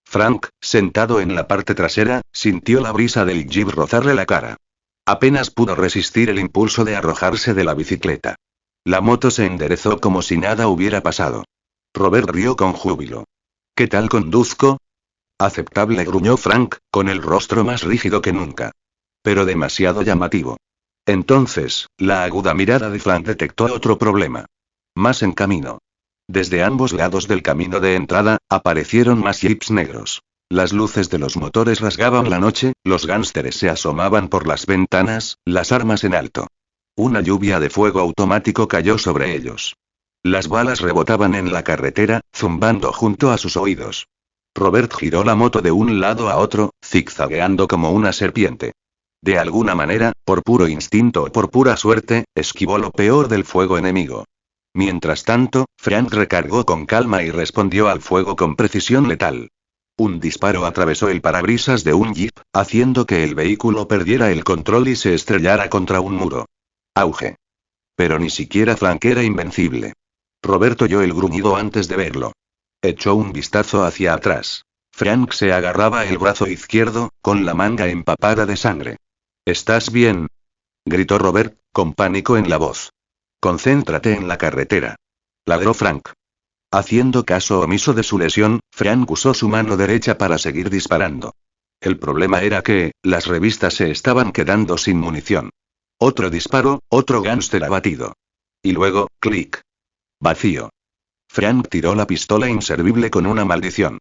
Frank, sentado en la parte trasera, sintió la brisa del jeep rozarle la cara. Apenas pudo resistir el impulso de arrojarse de la bicicleta. La moto se enderezó como si nada hubiera pasado. Robert rió con júbilo. ¿Qué tal conduzco? Aceptable, gruñó Frank, con el rostro más rígido que nunca. Pero demasiado llamativo. Entonces, la aguda mirada de Frank detectó otro problema. Más en camino. Desde ambos lados del camino de entrada, aparecieron más jeeps negros. Las luces de los motores rasgaban la noche, los gánsteres se asomaban por las ventanas, las armas en alto. Una lluvia de fuego automático cayó sobre ellos. Las balas rebotaban en la carretera, zumbando junto a sus oídos. Robert giró la moto de un lado a otro, zigzagueando como una serpiente. De alguna manera, por puro instinto o por pura suerte, esquivó lo peor del fuego enemigo. Mientras tanto, Frank recargó con calma y respondió al fuego con precisión letal. Un disparo atravesó el parabrisas de un jeep, haciendo que el vehículo perdiera el control y se estrellara contra un muro. Auge. Pero ni siquiera Frank era invencible. Robert oyó el gruñido antes de verlo. Echó un vistazo hacia atrás. Frank se agarraba el brazo izquierdo, con la manga empapada de sangre. ¿Estás bien?, gritó Robert, con pánico en la voz. Concéntrate en la carretera, ladró Frank. Haciendo caso omiso de su lesión, Frank usó su mano derecha para seguir disparando. El problema era que, las revistas se estaban quedando sin munición. Otro disparo, otro gánster abatido. Y luego, clic. Vacío. Frank tiró la pistola inservible con una maldición.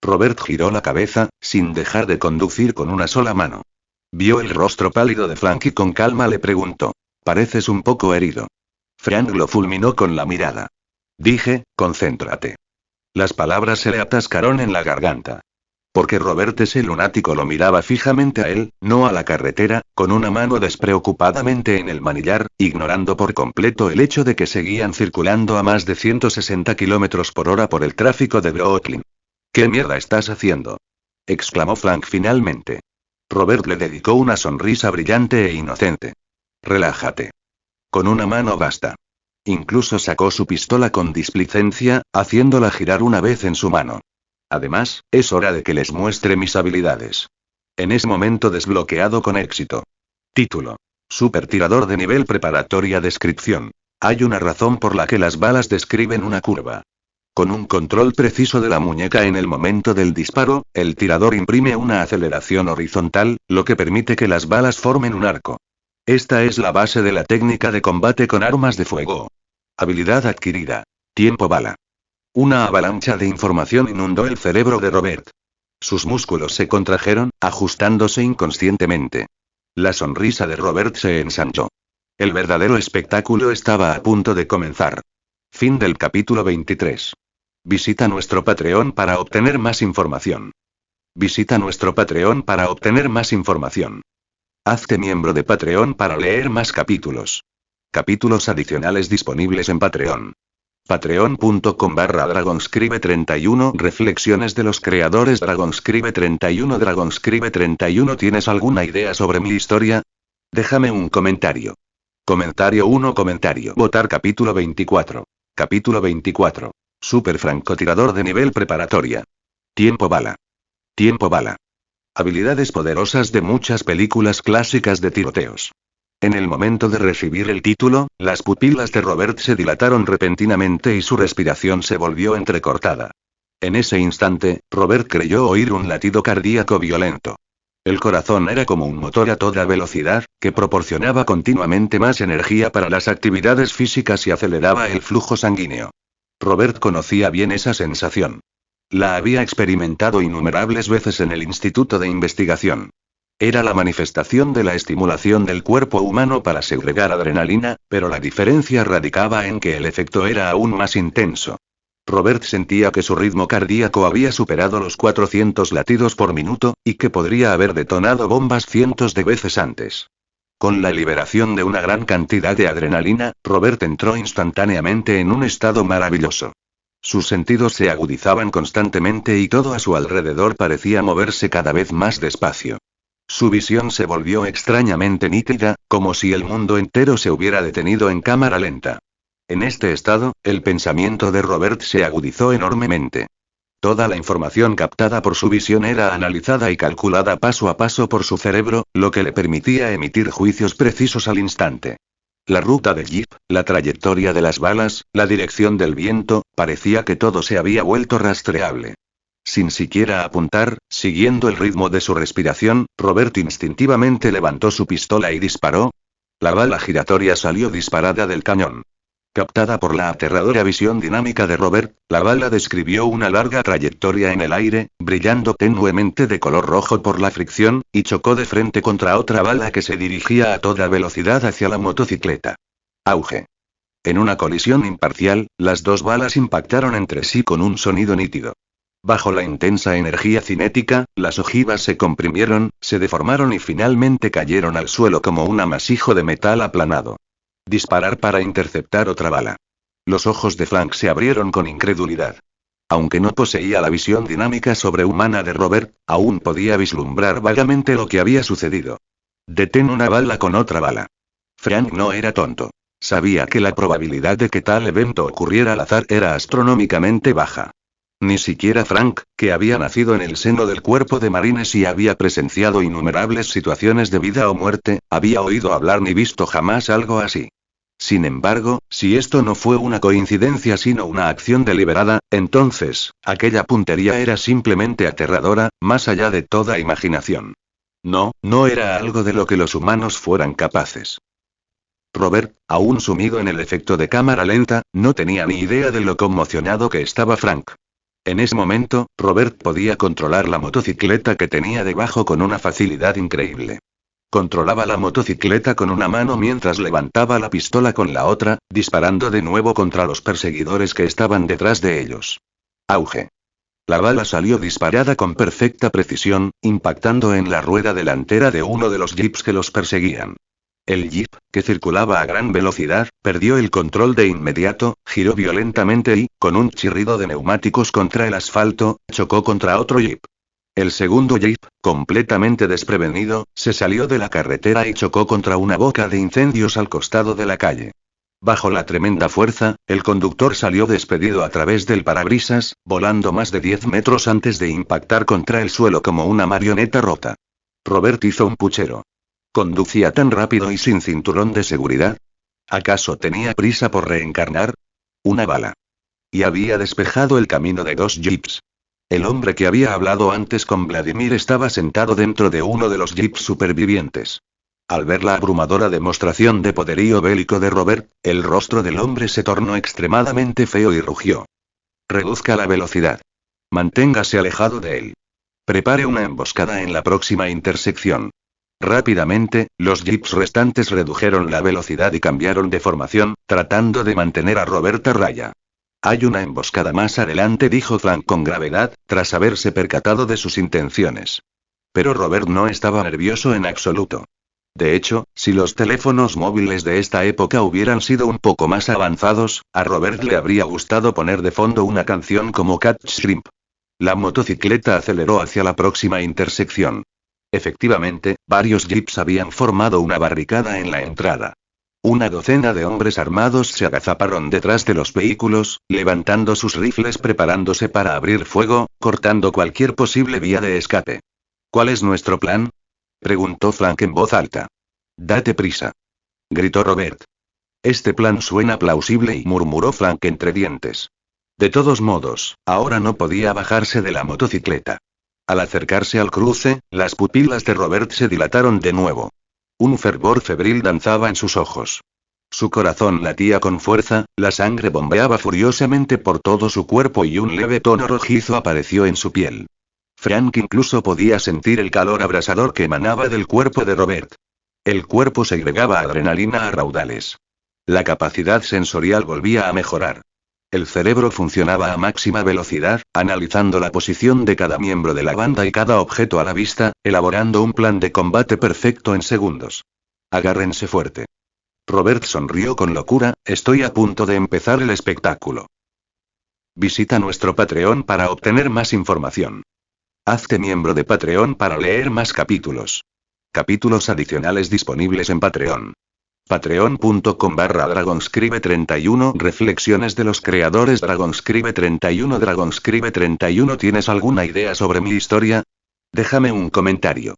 Robert giró la cabeza, sin dejar de conducir con una sola mano. Vio el rostro pálido de Frank y con calma le preguntó. Pareces un poco herido. Frank lo fulminó con la mirada. Dije, concéntrate. Las palabras se le atascaron en la garganta. Porque Robert ese lunático lo miraba fijamente a él, no a la carretera, con una mano despreocupadamente en el manillar, ignorando por completo el hecho de que seguían circulando a más de 160 km por hora por el tráfico de Brooklyn. ¿Qué mierda estás haciendo?, exclamó Frank finalmente. Robert le dedicó una sonrisa brillante e inocente. Relájate. Con una mano basta. Incluso sacó su pistola con displicencia, haciéndola girar una vez en su mano. Además, es hora de que les muestre mis habilidades. En ese momento desbloqueado con éxito. Título. Super tirador de nivel preparatoria. Descripción. Hay una razón por la que las balas describen una curva. Con un control preciso de la muñeca en el momento del disparo, el tirador imprime una aceleración horizontal, lo que permite que las balas formen un arco. Esta es la base de la técnica de combate con armas de fuego. Habilidad adquirida. Tiempo bala. Una avalancha de información inundó el cerebro de Robert. Sus músculos se contrajeron, ajustándose inconscientemente. La sonrisa de Robert se ensanchó. El verdadero espectáculo estaba a punto de comenzar. Fin del capítulo 23. Visita nuestro Patreon para obtener más información. Visita nuestro Patreon para obtener más información. Hazte miembro de Patreon para leer más capítulos. Capítulos adicionales disponibles en Patreon. Patreon.com/Dragonscribe31. Reflexiones de los creadores. Dragonscribe31. Dragonscribe31. ¿Tienes alguna idea sobre mi historia? Déjame un comentario. Comentario 1. Comentario. Votar capítulo 24. Capítulo 24. Super francotirador de nivel preparatoria. Tiempo bala. Tiempo bala. Habilidades poderosas de muchas películas clásicas de tiroteos. En el momento de recibir el título, las pupilas de Robert se dilataron repentinamente y su respiración se volvió entrecortada. En ese instante, Robert creyó oír un latido cardíaco violento. El corazón era como un motor a toda velocidad, que proporcionaba continuamente más energía para las actividades físicas y aceleraba el flujo sanguíneo. Robert conocía bien esa sensación. La había experimentado innumerables veces en el Instituto de Investigación. Era la manifestación de la estimulación del cuerpo humano para segregar adrenalina, pero la diferencia radicaba en que el efecto era aún más intenso. Robert sentía que su ritmo cardíaco había superado los 400 latidos por minuto, y que podría haber detonado bombas cientos de veces antes. Con la liberación de una gran cantidad de adrenalina, Robert entró instantáneamente en un estado maravilloso. Sus sentidos se agudizaban constantemente y todo a su alrededor parecía moverse cada vez más despacio. Su visión se volvió extrañamente nítida, como si el mundo entero se hubiera detenido en cámara lenta. En este estado, el pensamiento de Robert se agudizó enormemente. Toda la información captada por su visión era analizada y calculada paso a paso por su cerebro, lo que le permitía emitir juicios precisos al instante. La ruta del jeep, la trayectoria de las balas, la dirección del viento, parecía que todo se había vuelto rastreable. Sin siquiera apuntar, siguiendo el ritmo de su respiración, Robert instintivamente levantó su pistola y disparó. La bala giratoria salió disparada del cañón. Captada por la aterradora visión dinámica de Robert, la bala describió una larga trayectoria en el aire, brillando tenuemente de color rojo por la fricción, y chocó de frente contra otra bala que se dirigía a toda velocidad hacia la motocicleta. Auge. En una colisión imparcial, las dos balas impactaron entre sí con un sonido nítido. Bajo la intensa energía cinética, las ojivas se comprimieron, se deformaron y finalmente cayeron al suelo como un amasijo de metal aplanado. Disparar para interceptar otra bala. Los ojos de Frank se abrieron con incredulidad. Aunque no poseía la visión dinámica sobrehumana de Robert, aún podía vislumbrar vagamente lo que había sucedido. Detén una bala con otra bala. Frank no era tonto. Sabía que la probabilidad de que tal evento ocurriera al azar era astronómicamente baja. Ni siquiera Frank, que había nacido en el seno del cuerpo de marines y había presenciado innumerables situaciones de vida o muerte, había oído hablar ni visto jamás algo así. Sin embargo, si esto no fue una coincidencia sino una acción deliberada, entonces, aquella puntería era simplemente aterradora, más allá de toda imaginación. No era algo de lo que los humanos fueran capaces. Robert, aún sumido en el efecto de cámara lenta, no tenía ni idea de lo conmocionado que estaba Frank. En ese momento, Robert podía controlar la motocicleta que tenía debajo con una facilidad increíble. Controlaba la motocicleta con una mano mientras levantaba la pistola con la otra, disparando de nuevo contra los perseguidores que estaban detrás de ellos. Auge. La bala salió disparada con perfecta precisión, impactando en la rueda delantera de uno de los jeeps que los perseguían. El jeep, que circulaba a gran velocidad, perdió el control de inmediato, giró violentamente y, con un chirrido de neumáticos contra el asfalto, chocó contra otro jeep. El segundo jeep, completamente desprevenido, se salió de la carretera y chocó contra una boca de incendios al costado de la calle. Bajo la tremenda fuerza, el conductor salió despedido a través del parabrisas, volando más de 10 metros antes de impactar contra el suelo como una marioneta rota. Robert hizo un puchero. ¿Conducía tan rápido y sin cinturón de seguridad? ¿Acaso tenía prisa por reencarnar? Una bala. Y había despejado el camino de 2 jeeps. El hombre que había hablado antes con Vladimir estaba sentado dentro de uno de los jeeps supervivientes. Al ver la abrumadora demostración de poderío bélico de Robert, el rostro del hombre se tornó extremadamente feo y rugió. Reduzca la velocidad. Manténgase alejado de él. Prepare una emboscada en la próxima intersección. Rápidamente, los jeeps restantes redujeron la velocidad y cambiaron de formación, tratando de mantener a Robert a raya. Hay una emboscada más adelante, dijo Frank con gravedad, tras haberse percatado de sus intenciones. Pero Robert no estaba nervioso en absoluto. De hecho, si los teléfonos móviles de esta época hubieran sido un poco más avanzados, a Robert le habría gustado poner de fondo una canción como Catch Shrimp. La motocicleta aceleró hacia la próxima intersección. Efectivamente, varios jeeps habían formado una barricada en la entrada. Una docena de hombres armados se agazaparon detrás de los vehículos, levantando sus rifles preparándose para abrir fuego, cortando cualquier posible vía de escape. ¿Cuál es nuestro plan?, preguntó Frank en voz alta. Date prisa, gritó Robert. Este plan suena plausible, y murmuró Frank entre dientes. De todos modos, ahora no podía bajarse de la motocicleta. Al acercarse al cruce, las pupilas de Robert se dilataron de nuevo. Un fervor febril danzaba en sus ojos. Su corazón latía con fuerza, la sangre bombeaba furiosamente por todo su cuerpo y un leve tono rojizo apareció en su piel. Frank incluso podía sentir el calor abrasador que emanaba del cuerpo de Robert. El cuerpo segregaba adrenalina a raudales. La capacidad sensorial volvía a mejorar. El cerebro funcionaba a máxima velocidad, analizando la posición de cada miembro de la banda y cada objeto a la vista, elaborando un plan de combate perfecto en segundos. Agárrense fuerte. Robert sonrió con locura, estoy a punto de empezar el espectáculo. Visita nuestro Patreon para obtener más información. Hazte miembro de Patreon para leer más capítulos. Capítulos adicionales disponibles en Patreon. Patreon.com/Dragonscribe31 Reflexiones de los creadores Dragonscribe31 Dragonscribe31 ¿Tienes alguna idea sobre mi historia? Déjame un comentario.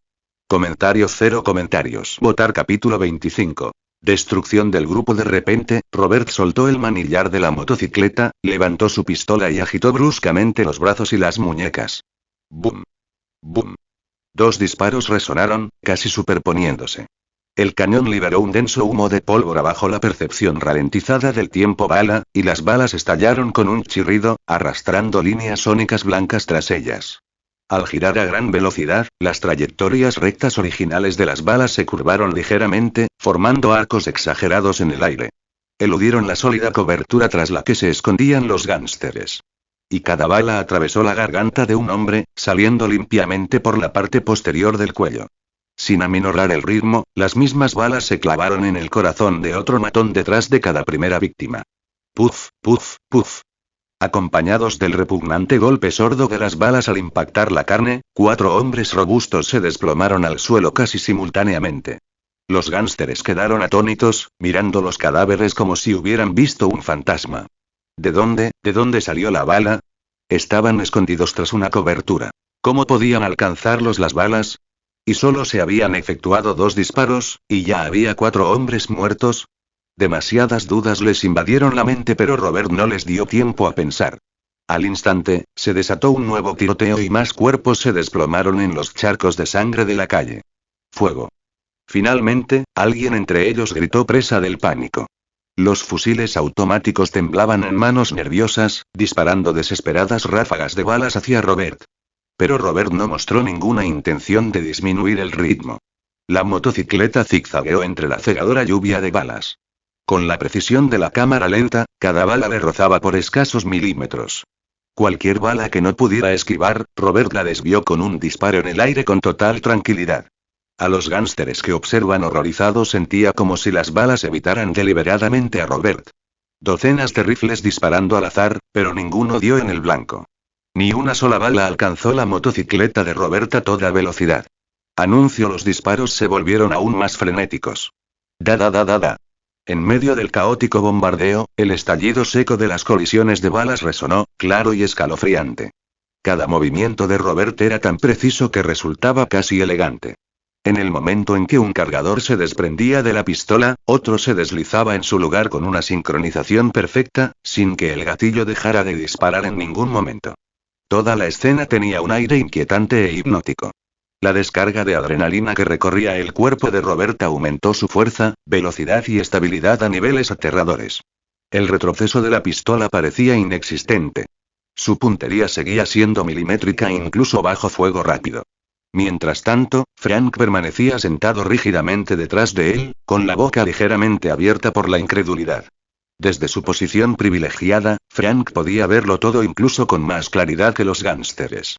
Comentarios 0 comentarios. Votar capítulo 25. Destrucción del grupo. De repente, Robert soltó el manillar de la motocicleta, levantó su pistola y agitó bruscamente los brazos y las muñecas. ¡Bum! ¡Bum! 2 disparos resonaron, casi superponiéndose. El cañón liberó un denso humo de pólvora bajo la percepción ralentizada del tiempo bala, y las balas estallaron con un chirrido, arrastrando líneas sónicas blancas tras ellas. Al girar a gran velocidad, las trayectorias rectas originales de las balas se curvaron ligeramente, formando arcos exagerados en el aire. Eludieron la sólida cobertura tras la que se escondían los gánsteres. Y cada bala atravesó la garganta de un hombre, saliendo limpiamente por la parte posterior del cuello. Sin aminorar el ritmo, las mismas balas se clavaron en el corazón de otro matón detrás de cada primera víctima. Puf, puf, puf. Acompañados del repugnante golpe sordo de las balas al impactar la carne, 4 hombres robustos se desplomaron al suelo casi simultáneamente. Los gánsteres quedaron atónitos, mirando los cadáveres como si hubieran visto un fantasma. ¿De dónde salió la bala? Estaban escondidos tras una cobertura. ¿Cómo podían alcanzarlos las balas? Y solo se habían efectuado 2 disparos, y ya había 4 hombres muertos. Demasiadas dudas les invadieron la mente, pero Robert no les dio tiempo a pensar. Al instante, se desató un nuevo tiroteo y más cuerpos se desplomaron en los charcos de sangre de la calle. ¡Fuego! Finalmente, alguien entre ellos gritó, presa del pánico. Los fusiles automáticos temblaban en manos nerviosas, disparando desesperadas ráfagas de balas hacia Robert. Pero Robert no mostró ninguna intención de disminuir el ritmo. La motocicleta zigzagueó entre la cegadora lluvia de balas. Con la precisión de la cámara lenta, cada bala le rozaba por escasos milímetros. Cualquier bala que no pudiera esquivar, Robert la desvió con un disparo en el aire con total tranquilidad. A los gánsteres que observan horrorizados sentía como si las balas evitaran deliberadamente a Robert. Docenas de rifles disparando al azar, pero ninguno dio en el blanco. Ni una sola bala alcanzó la motocicleta de Robert a toda velocidad. Los disparos se volvieron aún más frenéticos. Da. En medio del caótico bombardeo, el estallido seco de las colisiones de balas resonó, claro y escalofriante. Cada movimiento de Robert era tan preciso que resultaba casi elegante. En el momento en que un cargador se desprendía de la pistola, otro se deslizaba en su lugar con una sincronización perfecta, sin que el gatillo dejara de disparar en ningún momento. Toda la escena tenía un aire inquietante e hipnótico. La descarga de adrenalina que recorría el cuerpo de Robert aumentó su fuerza, velocidad y estabilidad a niveles aterradores. El retroceso de la pistola parecía inexistente. Su puntería seguía siendo milimétrica incluso bajo fuego rápido. Mientras tanto, Frank permanecía sentado rígidamente detrás de él, con la boca ligeramente abierta por la incredulidad. Desde su posición privilegiada, Frank podía verlo todo incluso con más claridad que los gánsteres.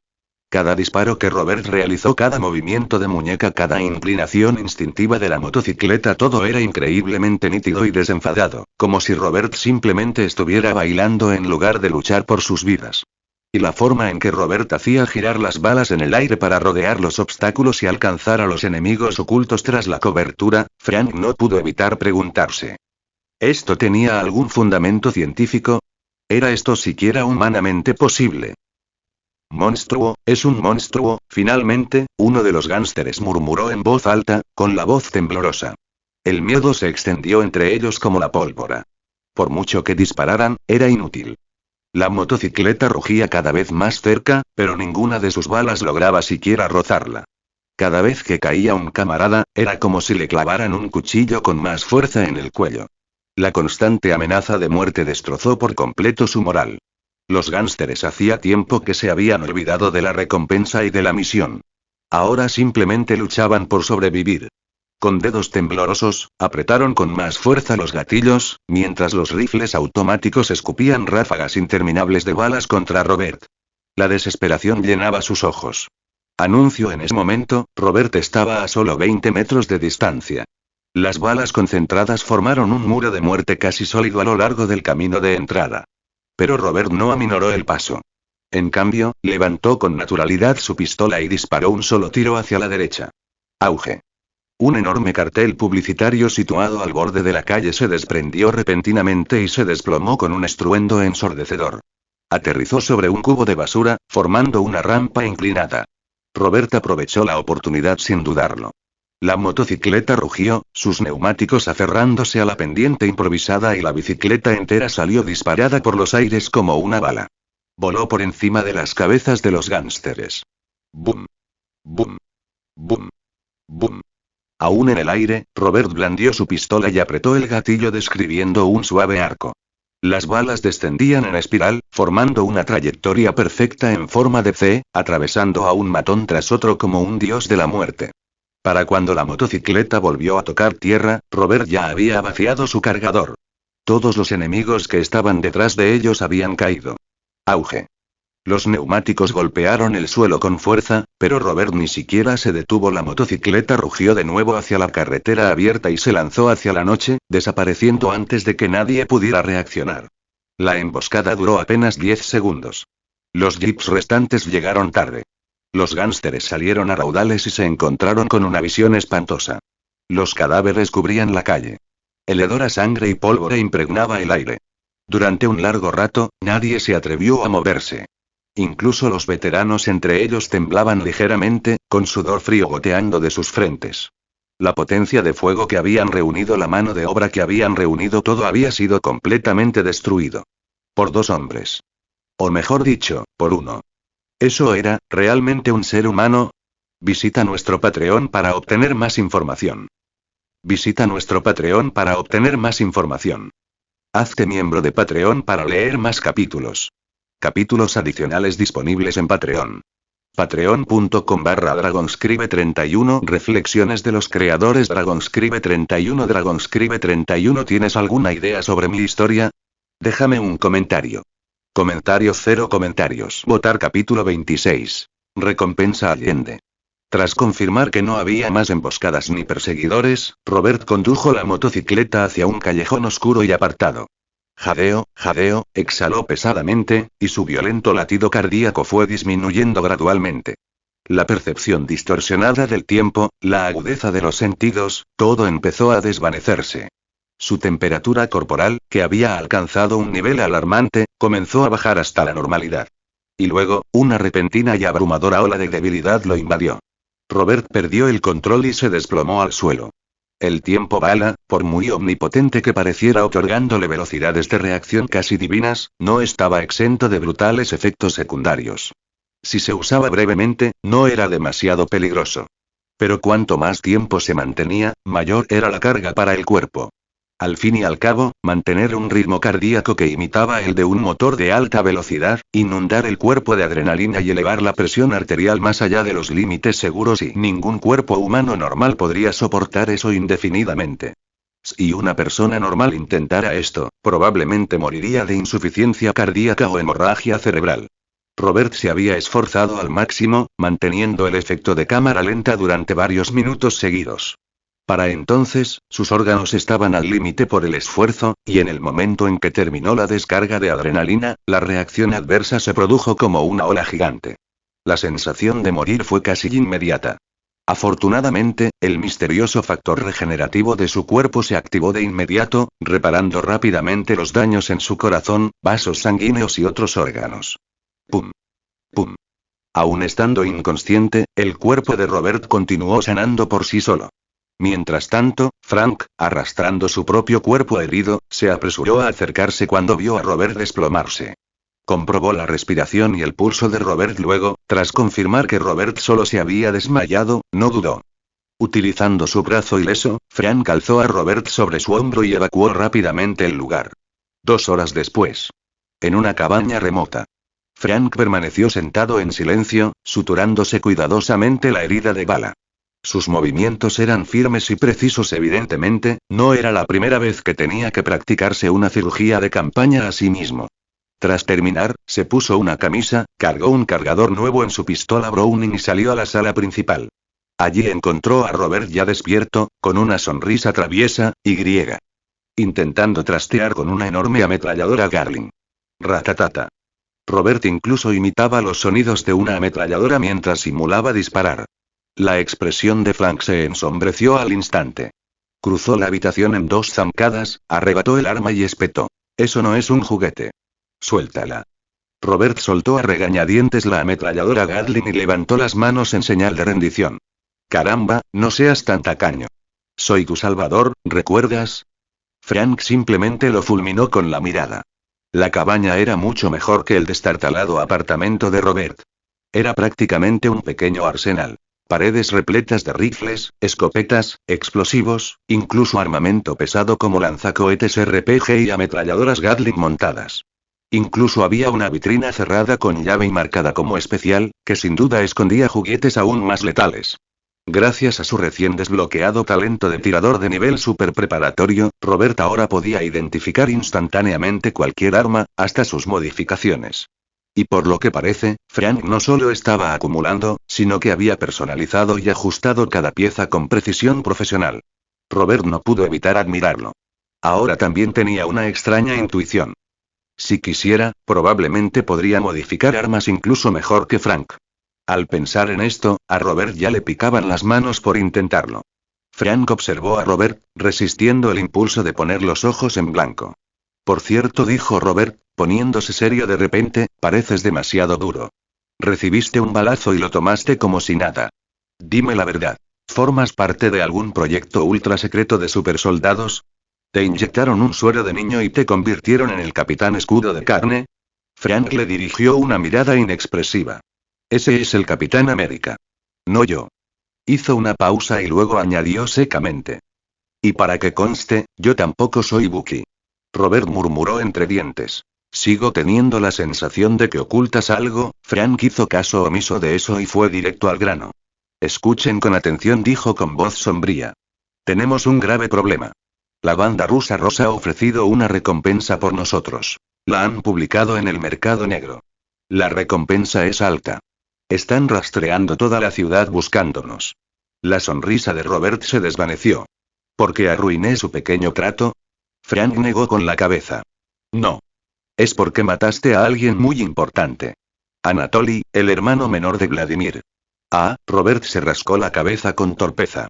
Cada disparo que Robert realizó, cada movimiento de muñeca, cada inclinación instintiva de la motocicleta, todo era increíblemente nítido y desenfadado, como si Robert simplemente estuviera bailando en lugar de luchar por sus vidas. Y la forma en que Robert hacía girar las balas en el aire para rodear los obstáculos y alcanzar a los enemigos ocultos tras la cobertura, Frank no pudo evitar preguntarse. ¿Esto tenía algún fundamento científico? ¿Era esto siquiera humanamente posible? Monstruo, es un monstruo, finalmente, uno de los gánsteres murmuró en voz alta, con la voz temblorosa. El miedo se extendió entre ellos como la pólvora. Por mucho que dispararan, era inútil. La motocicleta rugía cada vez más cerca, pero ninguna de sus balas lograba siquiera rozarla. Cada vez que caía un camarada, era como si le clavaran un cuchillo con más fuerza en el cuello. La constante amenaza de muerte destrozó por completo su moral. Los gánsteres hacía tiempo que se habían olvidado de la recompensa y de la misión. Ahora simplemente luchaban por sobrevivir. Con dedos temblorosos, apretaron con más fuerza los gatillos, mientras los rifles automáticos escupían ráfagas interminables de balas contra Robert. La desesperación llenaba sus ojos. Anunció en ese momento, Robert estaba a solo 20 metros de distancia. Las balas concentradas formaron un muro de muerte casi sólido a lo largo del camino de entrada. Pero Robert no aminoró el paso. En cambio, levantó con naturalidad su pistola y disparó un solo tiro hacia la derecha. Auge. Un enorme cartel publicitario situado al borde de la calle se desprendió repentinamente y se desplomó con un estruendo ensordecedor. Aterrizó sobre un cubo de basura, formando una rampa inclinada. Robert aprovechó la oportunidad sin dudarlo. La motocicleta rugió, sus neumáticos aferrándose a la pendiente improvisada y la bicicleta entera salió disparada por los aires como una bala. Voló por encima de las cabezas de los gánsteres. ¡Bum! ¡Bum! ¡Bum! ¡Bum! Aún en el aire, Robert blandió su pistola y apretó el gatillo describiendo un suave arco. Las balas descendían en espiral, formando una trayectoria perfecta en forma de C, atravesando a un matón tras otro como un dios de la muerte. Para cuando la motocicleta volvió a tocar tierra, Robert ya había vaciado su cargador. Todos los enemigos que estaban detrás de ellos habían caído. Auge. Los neumáticos golpearon el suelo con fuerza, pero Robert ni siquiera se detuvo. La motocicleta rugió de nuevo hacia la carretera abierta y se lanzó hacia la noche, desapareciendo antes de que nadie pudiera reaccionar. La emboscada duró apenas 10 segundos. Los jeeps restantes llegaron tarde. Los gánsteres salieron a raudales y se encontraron con una visión espantosa. Los cadáveres cubrían la calle. El hedor a sangre y pólvora impregnaba el aire. Durante un largo rato, nadie se atrevió a moverse. Incluso los veteranos entre ellos temblaban ligeramente, con sudor frío goteando de sus frentes. La potencia de fuego que habían reunido, la mano de obra que habían reunido, todo había sido completamente destruido. Por 2 hombres. O mejor dicho, por uno. ¿Eso era, realmente un ser humano? Visita nuestro Patreon para obtener más información. Visita nuestro Patreon para obtener más información. Hazte miembro de Patreon para leer más capítulos. Capítulos adicionales disponibles en Patreon. Patreon.com/Dragonscribe31. Reflexiones de los creadores. Dragonscribe31. Dragonscribe31. ¿Tienes alguna idea sobre mi historia? Déjame un comentario. Comentario 0 comentarios. Votar capítulo 26. Recompensa Allende. Tras confirmar que no había más emboscadas ni perseguidores, Robert condujo la motocicleta hacia un callejón oscuro y apartado. Jadeo, exhaló pesadamente, y su violento latido cardíaco fue disminuyendo gradualmente. La percepción distorsionada del tiempo, la agudeza de los sentidos, todo empezó a desvanecerse. Su temperatura corporal, que había alcanzado un nivel alarmante, comenzó a bajar hasta la normalidad. Y luego, una repentina y abrumadora ola de debilidad lo invadió. Robert perdió el control y se desplomó al suelo. El tiempo bala, por muy omnipotente que pareciera otorgándole velocidades de reacción casi divinas, no estaba exento de brutales efectos secundarios. Si se usaba brevemente, no era demasiado peligroso. Pero cuanto más tiempo se mantenía, mayor era la carga para el cuerpo. Al fin y al cabo, mantener un ritmo cardíaco que imitaba el de un motor de alta velocidad, inundar el cuerpo de adrenalina y elevar la presión arterial más allá de los límites seguros, y ningún cuerpo humano normal podría soportar eso indefinidamente. Si una persona normal intentara esto, probablemente moriría de insuficiencia cardíaca o hemorragia cerebral. Robert se había esforzado al máximo, manteniendo el efecto de cámara lenta durante varios minutos seguidos. Para entonces, sus órganos estaban al límite por el esfuerzo, y en el momento en que terminó la descarga de adrenalina, la reacción adversa se produjo como una ola gigante. La sensación de morir fue casi inmediata. Afortunadamente, el misterioso factor regenerativo de su cuerpo se activó de inmediato, reparando rápidamente los daños en su corazón, vasos sanguíneos y otros órganos. Pum. Pum. Aún estando inconsciente, el cuerpo de Robert continuó sanando por sí solo. Mientras tanto, Frank, arrastrando su propio cuerpo herido, se apresuró a acercarse cuando vio a Robert desplomarse. Comprobó la respiración y el pulso de Robert luego, tras confirmar que Robert solo se había desmayado, no dudó. Utilizando su brazo ileso, Frank alzó a Robert sobre su hombro y evacuó rápidamente el lugar. 2 horas después. En una cabaña remota. Frank permaneció sentado en silencio, suturándose cuidadosamente la herida de bala. Sus movimientos eran firmes y precisos evidentemente, no era la primera vez que tenía que practicarse una cirugía de campaña a sí mismo. Tras terminar, se puso una camisa, cargó un cargador nuevo en su pistola Browning y salió a la sala principal. Allí encontró a Robert ya despierto, con una sonrisa traviesa, y griega. Intentando trastear con una enorme ametralladora Gatling. Ratatata. Robert incluso imitaba los sonidos de una ametralladora mientras simulaba disparar. La expresión de Frank se ensombreció al instante. Cruzó la habitación en 2 zancadas, arrebató el arma y espetó. Eso no es un juguete. Suéltala. Robert soltó a regañadientes la ametralladora Gatling y levantó las manos en señal de rendición. Caramba, no seas tan tacaño. Soy tu salvador, ¿recuerdas? Frank simplemente lo fulminó con la mirada. La cabaña era mucho mejor que el destartalado apartamento de Robert. Era prácticamente un pequeño arsenal. Paredes repletas de rifles, escopetas, explosivos, incluso armamento pesado como lanzacohetes RPG y ametralladoras Gatling montadas. Incluso había una vitrina cerrada con llave y marcada como especial, que sin duda escondía juguetes aún más letales. Gracias a su recién desbloqueado talento de tirador de nivel super preparatorio, Robert ahora podía identificar instantáneamente cualquier arma, hasta sus modificaciones. Y por lo que parece, Frank no solo estaba acumulando, sino que había personalizado y ajustado cada pieza con precisión profesional. Robert no pudo evitar admirarlo. Ahora también tenía una extraña intuición. Si quisiera, probablemente podría modificar armas incluso mejor que Frank. Al pensar en esto, a Robert ya le picaban las manos por intentarlo. Frank observó a Robert, resistiendo el impulso de poner los ojos en blanco. Por cierto, dijo Robert, poniéndose serio de repente, pareces demasiado duro. Recibiste un balazo y lo tomaste como si nada. Dime la verdad. ¿Formas parte de algún proyecto ultra secreto de supersoldados? ¿Te inyectaron un suero de niño y te convirtieron en el Capitán Escudo de Carne? Frank le dirigió una mirada inexpresiva. Ese es el Capitán América. No yo. Hizo una pausa y luego añadió secamente. Y para que conste, yo tampoco soy Bucky. Robert murmuró entre dientes. Sigo teniendo la sensación de que ocultas algo. Frank hizo caso omiso de eso y fue directo al grano. Escuchen con atención, dijo con voz sombría. Tenemos un grave problema. La banda rusa Rosa ha ofrecido una recompensa por nosotros. La han publicado en el mercado negro. La recompensa es alta. Están rastreando toda la ciudad buscándonos. La sonrisa de Robert se desvaneció. ¿Por qué arruiné su pequeño trato? Frank negó con la cabeza. No. Es porque mataste a alguien muy importante. Anatoly, el hermano menor de Vladimir. Ah, Robert se rascó la cabeza con torpeza.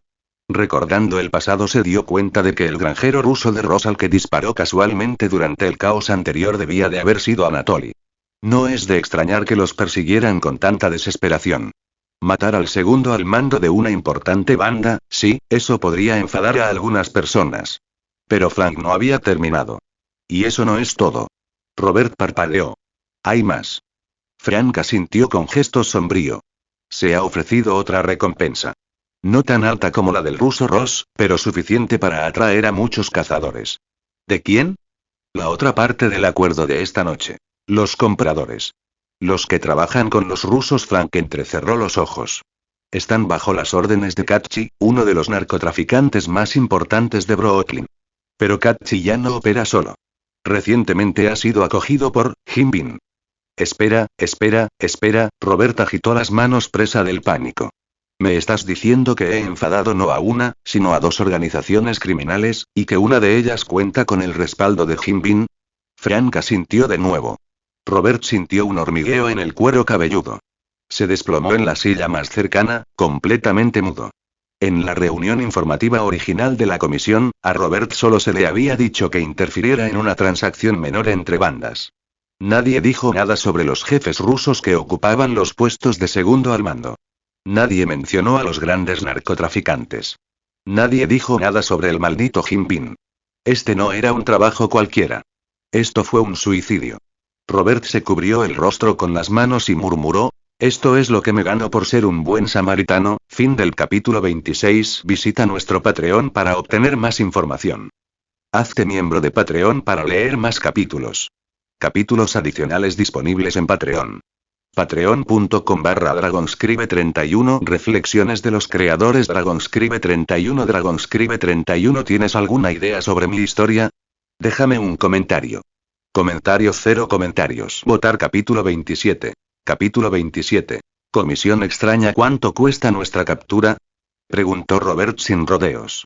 Recordando el pasado se dio cuenta de que el granjero ruso de Rosa al que disparó casualmente durante el caos anterior debía de haber sido Anatoly. No es de extrañar que los persiguieran con tanta desesperación. Matar al segundo al mando de una importante banda, sí, eso podría enfadar a algunas personas. Pero Frank no había terminado. Y eso no es todo. Robert parpadeó. Hay más. Frank asintió con gesto sombrío. Se ha ofrecido otra recompensa. No tan alta como la del ruso Ross, pero suficiente para atraer a muchos cazadores. ¿De quién? La otra parte del acuerdo de esta noche. Los compradores. Los que trabajan con los rusos. Frank entrecerró los ojos. Están bajo las órdenes de Katchi, uno de los narcotraficantes más importantes de Brooklyn. Pero Katchi ya no opera solo. Recientemente ha sido acogido por Jimbin. Espera, Robert agitó las manos presa del pánico. ¿Me estás diciendo que he enfadado no a una, sino a dos organizaciones criminales, y que una de ellas cuenta con el respaldo de Jimbin? Frank asintió de nuevo. Robert sintió un hormigueo en el cuero cabelludo. Se desplomó en la silla más cercana, completamente mudo. En la reunión informativa original de la comisión, a Robert solo se le había dicho que interfiriera en una transacción menor entre bandas. Nadie dijo nada sobre los jefes rusos que ocupaban los puestos de segundo al mando. Nadie mencionó a los grandes narcotraficantes. Nadie dijo nada sobre el maldito Jimbin. Este no era un trabajo cualquiera. Esto fue un suicidio. Robert se cubrió el rostro con las manos y murmuró: esto es lo que me gano por ser un buen samaritano. Fin del capítulo 26. Visita nuestro Patreon para obtener más información. Hazte miembro de Patreon para leer más capítulos. Capítulos adicionales disponibles en Patreon. Patreon.com/Dragonscribe31. Reflexiones de los creadores. Dragonscribe31. Dragonscribe31. ¿Tienes alguna idea sobre mi historia? Déjame un comentario. Comentario 0 comentarios. Votar capítulo 27. Capítulo 27. Comisión extraña. ¿Cuánto cuesta nuestra captura? Preguntó Robert sin rodeos.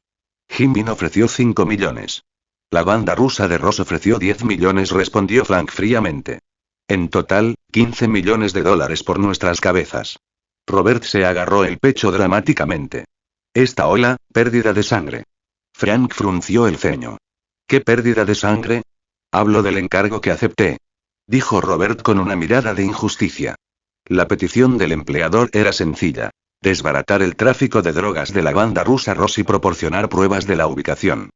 Jimbin ofreció 5 millones. La banda rusa de Ross ofreció 10 millones, respondió Frank fríamente. En total, 15 millones de dólares por nuestras cabezas. Robert se agarró el pecho dramáticamente. Esta ola, pérdida de sangre. Frank frunció el ceño. ¿Qué pérdida de sangre? Hablo del encargo que acepté. Dijo Robert con una mirada de injusticia. La petición del empleador era sencilla. Desbaratar el tráfico de drogas de la banda rusa Ross y proporcionar pruebas de la ubicación.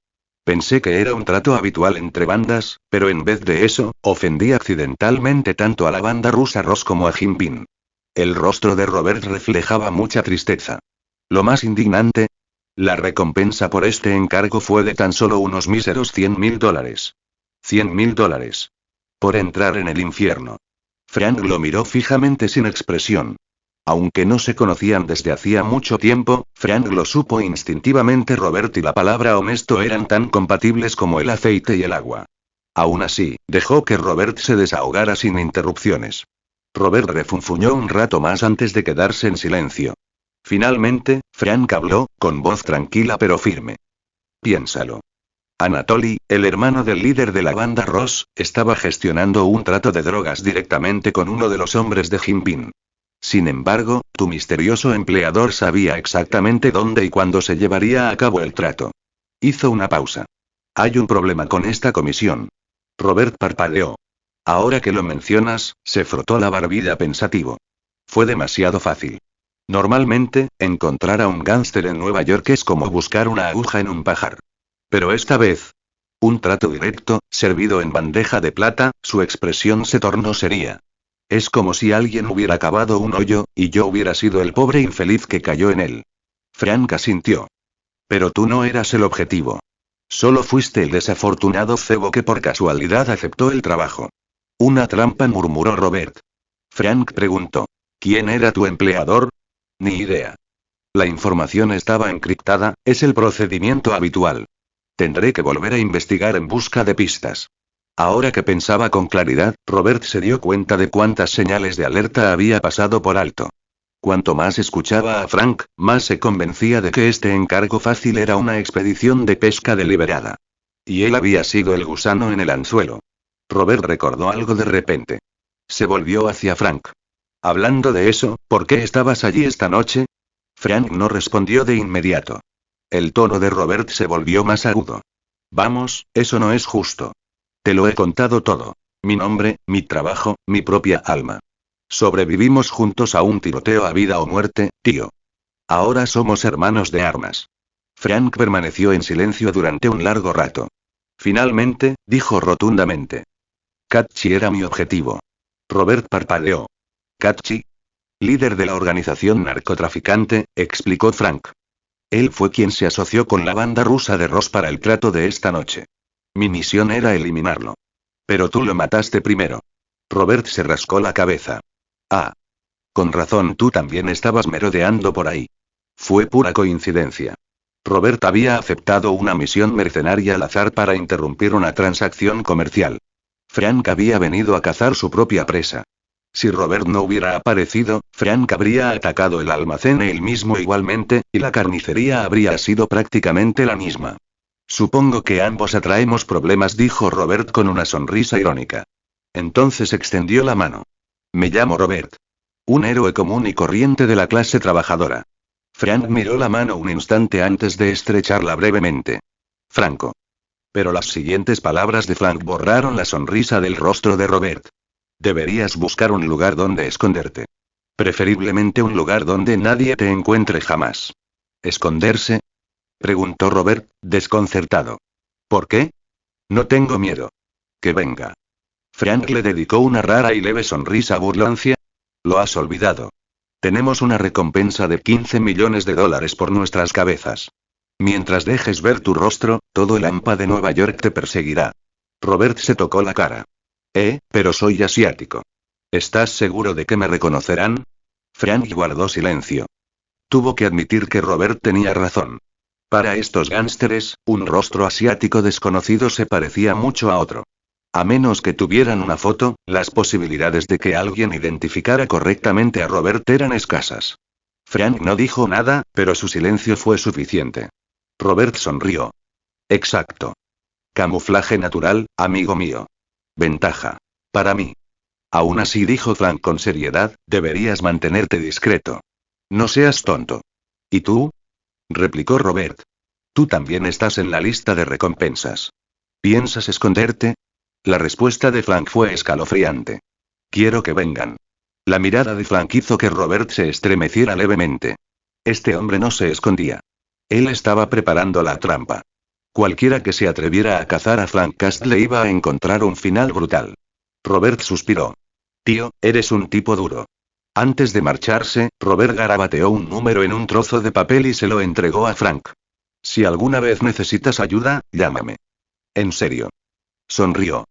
Pensé que era un trato habitual entre bandas, pero en vez de eso, ofendí accidentalmente tanto a la banda rusa Ross como a Jimbin. El rostro de Robert reflejaba mucha tristeza. Lo más indignante: la recompensa por este encargo fue de tan solo unos míseros $100.000. $100.000. Por entrar en el infierno. Frank lo miró fijamente sin expresión. Aunque no se conocían desde hacía mucho tiempo, Frank lo supo instintivamente. Robert y la palabra honesto eran tan compatibles como el aceite y el agua. Aún así, dejó que Robert se desahogara sin interrupciones. Robert refunfuñó un rato más antes de quedarse en silencio. Finalmente, Frank habló, con voz tranquila pero firme. Piénsalo. Anatoly, el hermano del líder de la banda Ross, estaba gestionando un trato de drogas directamente con uno de los hombres de Jimbin. Sin embargo, tu misterioso empleador sabía exactamente dónde y cuándo se llevaría a cabo el trato. Hizo una pausa. Hay un problema con esta comisión. Robert parpadeó. Ahora que lo mencionas, se frotó la barbilla pensativo. Fue demasiado fácil. Normalmente, encontrar a un gángster en Nueva York es como buscar una aguja en un pajar. Pero esta vez, un trato directo, servido en bandeja de plata, su expresión se tornó seria. Es como si alguien hubiera cavado un hoyo, y yo hubiera sido el pobre infeliz que cayó en él. Frank asintió. Pero tú no eras el objetivo. Solo fuiste el desafortunado cebo que por casualidad aceptó el trabajo. Una trampa, murmuró Robert. Frank preguntó. ¿Quién era tu empleador? Ni idea. La información estaba encriptada, es el procedimiento habitual. Tendré que volver a investigar en busca de pistas. Ahora que pensaba con claridad, Robert se dio cuenta de cuántas señales de alerta había pasado por alto. Cuanto más escuchaba a Frank, más se convencía de que este encargo fácil era una expedición de pesca deliberada. Y él había sido el gusano en el anzuelo. Robert recordó algo de repente. Se volvió hacia Frank. Hablando de eso, ¿por qué estabas allí esta noche? Frank no respondió de inmediato. El tono de Robert se volvió más agudo. Vamos, eso no es justo. Te lo he contado todo. Mi nombre, mi trabajo, mi propia alma. Sobrevivimos juntos a un tiroteo a vida o muerte, tío. Ahora somos hermanos de armas. Frank permaneció en silencio durante un largo rato. Finalmente, dijo rotundamente. Katchi era mi objetivo. Robert parpadeó. ¿Katchi? Líder de la organización narcotraficante, explicó Frank. Él fue quien se asoció con la banda rusa de Ross para el trato de esta noche. Mi misión era eliminarlo. Pero tú lo mataste primero. Robert se rascó la cabeza. Ah. Con razón, tú también estabas merodeando por ahí. Fue pura coincidencia. Robert había aceptado una misión mercenaria al azar para interrumpir una transacción comercial. Frank había venido a cazar su propia presa. Si Robert no hubiera aparecido, Frank habría atacado el almacén él mismo igualmente, y la carnicería habría sido prácticamente la misma. Supongo que ambos atraemos problemas, dijo Robert con una sonrisa irónica. Entonces extendió la mano. Me llamo Robert. Un héroe común y corriente de la clase trabajadora. Frank miró la mano un instante antes de estrecharla brevemente. Franco. Pero las siguientes palabras de Frank borraron la sonrisa del rostro de Robert. Deberías buscar un lugar donde esconderte. Preferiblemente un lugar donde nadie te encuentre jamás. ¿Esconderse? Preguntó Robert, desconcertado. ¿Por qué? No tengo miedo. Que venga. Frank le dedicó una rara y leve sonrisa burlancia. Lo has olvidado. Tenemos una recompensa de $15 millones por nuestras cabezas. Mientras dejes ver tu rostro, todo el AMPA de Nueva York te perseguirá. Robert se tocó la cara. Pero soy asiático. ¿Estás seguro de que me reconocerán? Frank guardó silencio. Tuvo que admitir que Robert tenía razón. Para estos gánsteres, un rostro asiático desconocido se parecía mucho a otro. A menos que tuvieran una foto, las posibilidades de que alguien identificara correctamente a Robert eran escasas. Frank no dijo nada, pero su silencio fue suficiente. Robert sonrió. Exacto. Camuflaje natural, amigo mío. Ventaja. Para mí. Aún así, dijo Frank con seriedad, deberías mantenerte discreto. No seas tonto. ¿Y tú? Replicó Robert. Tú también estás en la lista de recompensas. ¿Piensas esconderte? La respuesta de Frank fue escalofriante. Quiero que vengan. La mirada de Frank hizo que Robert se estremeciera levemente. Este hombre no se escondía. Él estaba preparando la trampa. Cualquiera que se atreviera a cazar a Frank Castle iba a encontrar un final brutal. Robert suspiró. Tío, eres un tipo duro. Antes de marcharse, Robert garabateó un número en un trozo de papel y se lo entregó a Frank. Si alguna vez necesitas ayuda, llámame. En serio. Sonrió.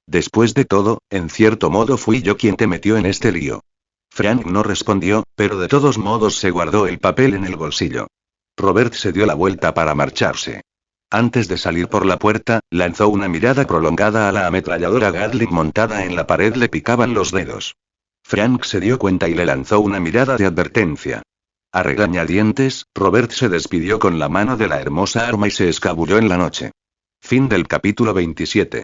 Después de todo, en cierto modo fui yo quien te metió en este lío. Frank no respondió, pero de todos modos se guardó el papel en el bolsillo. Robert se dio la vuelta para marcharse. Antes de salir por la puerta, lanzó una mirada prolongada a la ametralladora Gatling montada en la pared, le picaban los dedos. Frank se dio cuenta y le lanzó una mirada de advertencia. A regañadientes, Robert se despidió con la mano de la hermosa arma y se escabulló en la noche. Fin del capítulo 27.